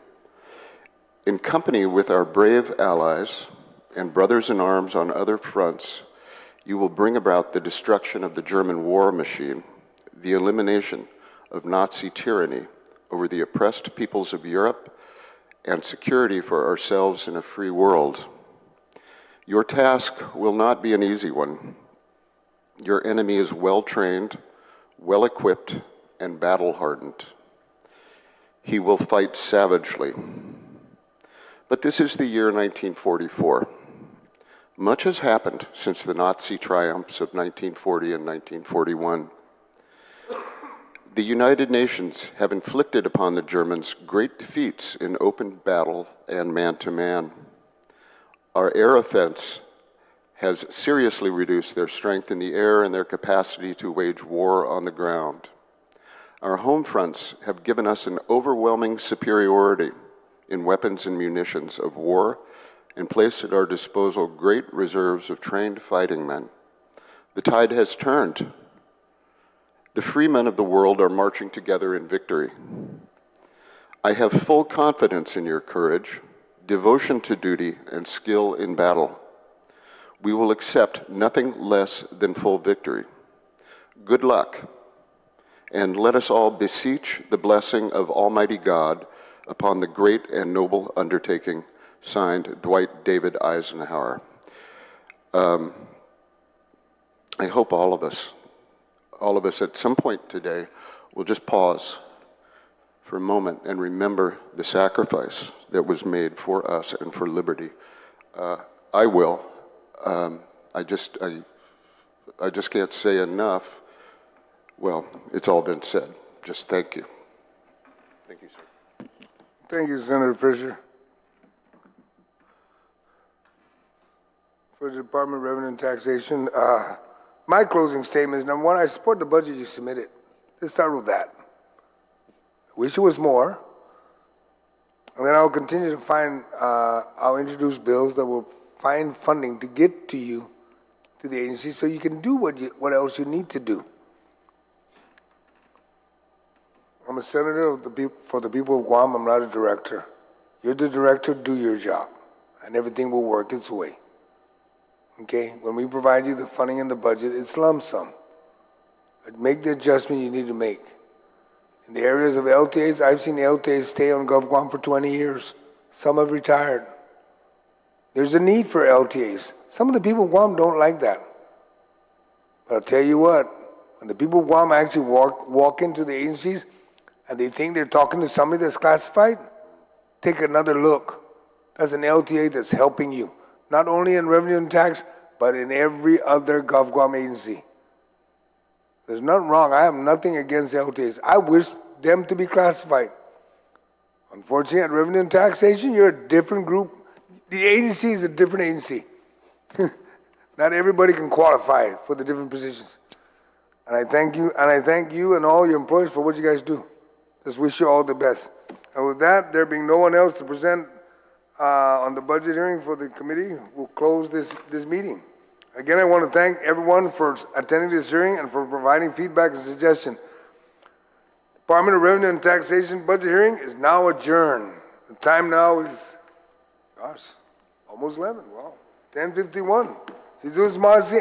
In company with our brave allies and brothers in arms on other fronts, you will bring about the destruction of the German war machine, the elimination of Nazi tyranny over the oppressed peoples of Europe, and security for ourselves in a free world. Your task will not be an easy one. Your enemy is well-trained, well-equipped, and battle-hardened. He will fight savagely. But this is the year 1944. Much has happened since the Nazi triumphs of 1940 and 1941. The United Nations have inflicted upon the Germans great defeats in open battle and man-to-man. Our air offense has seriously reduced their strength in the air and their capacity to wage war on the ground. Our home fronts have given us an overwhelming superiority in weapons and munitions of war and placed at our disposal great reserves of trained fighting men. The tide has turned. The free men of the world are marching together in victory. I have full confidence in your courage, devotion to duty, and skill in battle. We will accept nothing less than full victory. Good luck, and let us all beseech the blessing of Almighty God upon the great and noble undertaking. Signed, Dwight David Eisenhower. I hope all of us at some point today will just pause for a moment and remember the sacrifice that was made for us and for liberty. I will. I just can't say enough. Well, it's all been said. Just thank you. Thank you, sir. Thank you, Senator Fisher. For the Department of Revenue and Taxation, my closing statement is, number one, I support the budget you submitted. Let's start with that. I wish it was more. And then I'll continue to I'll introduce bills that will find funding to get to you, to the agency, so you can do what else you need to do. I'm a senator for the people of Guam. I'm not a director. You're the director, do your job, and everything will work its way. Okay? When we provide you the funding in the budget, it's lump sum. But make the adjustment you need to make. In the areas of LTAs, I've seen LTAs stay on Gov Guam for 20 years. Some have retired. There's a need for LTAs. Some of the people of Guam don't like that. But I'll tell you what, when the people of Guam actually walk into the agencies and they think they're talking to somebody that's classified, take another look. That's an LTA that's helping you, not only in revenue and tax, but in every other Gov Guam agency. There's nothing wrong. I have nothing against LTAs. I wish them to be classified. Unfortunately, at revenue and taxation, you're a different group. The agency is a different agency. Not everybody can qualify for the different positions. And I thank you and all your employees for what you guys do. Just wish you all the best. And with that, there being no one else to present on the budget hearing for the committee, we'll close this meeting. Again, I want to thank everyone for attending this hearing and for providing feedback and suggestion. Department of Revenue and Taxation budget hearing is now adjourned. The time now is, almost 11. Wow, 10:51.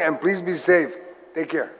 And please be safe. Take care.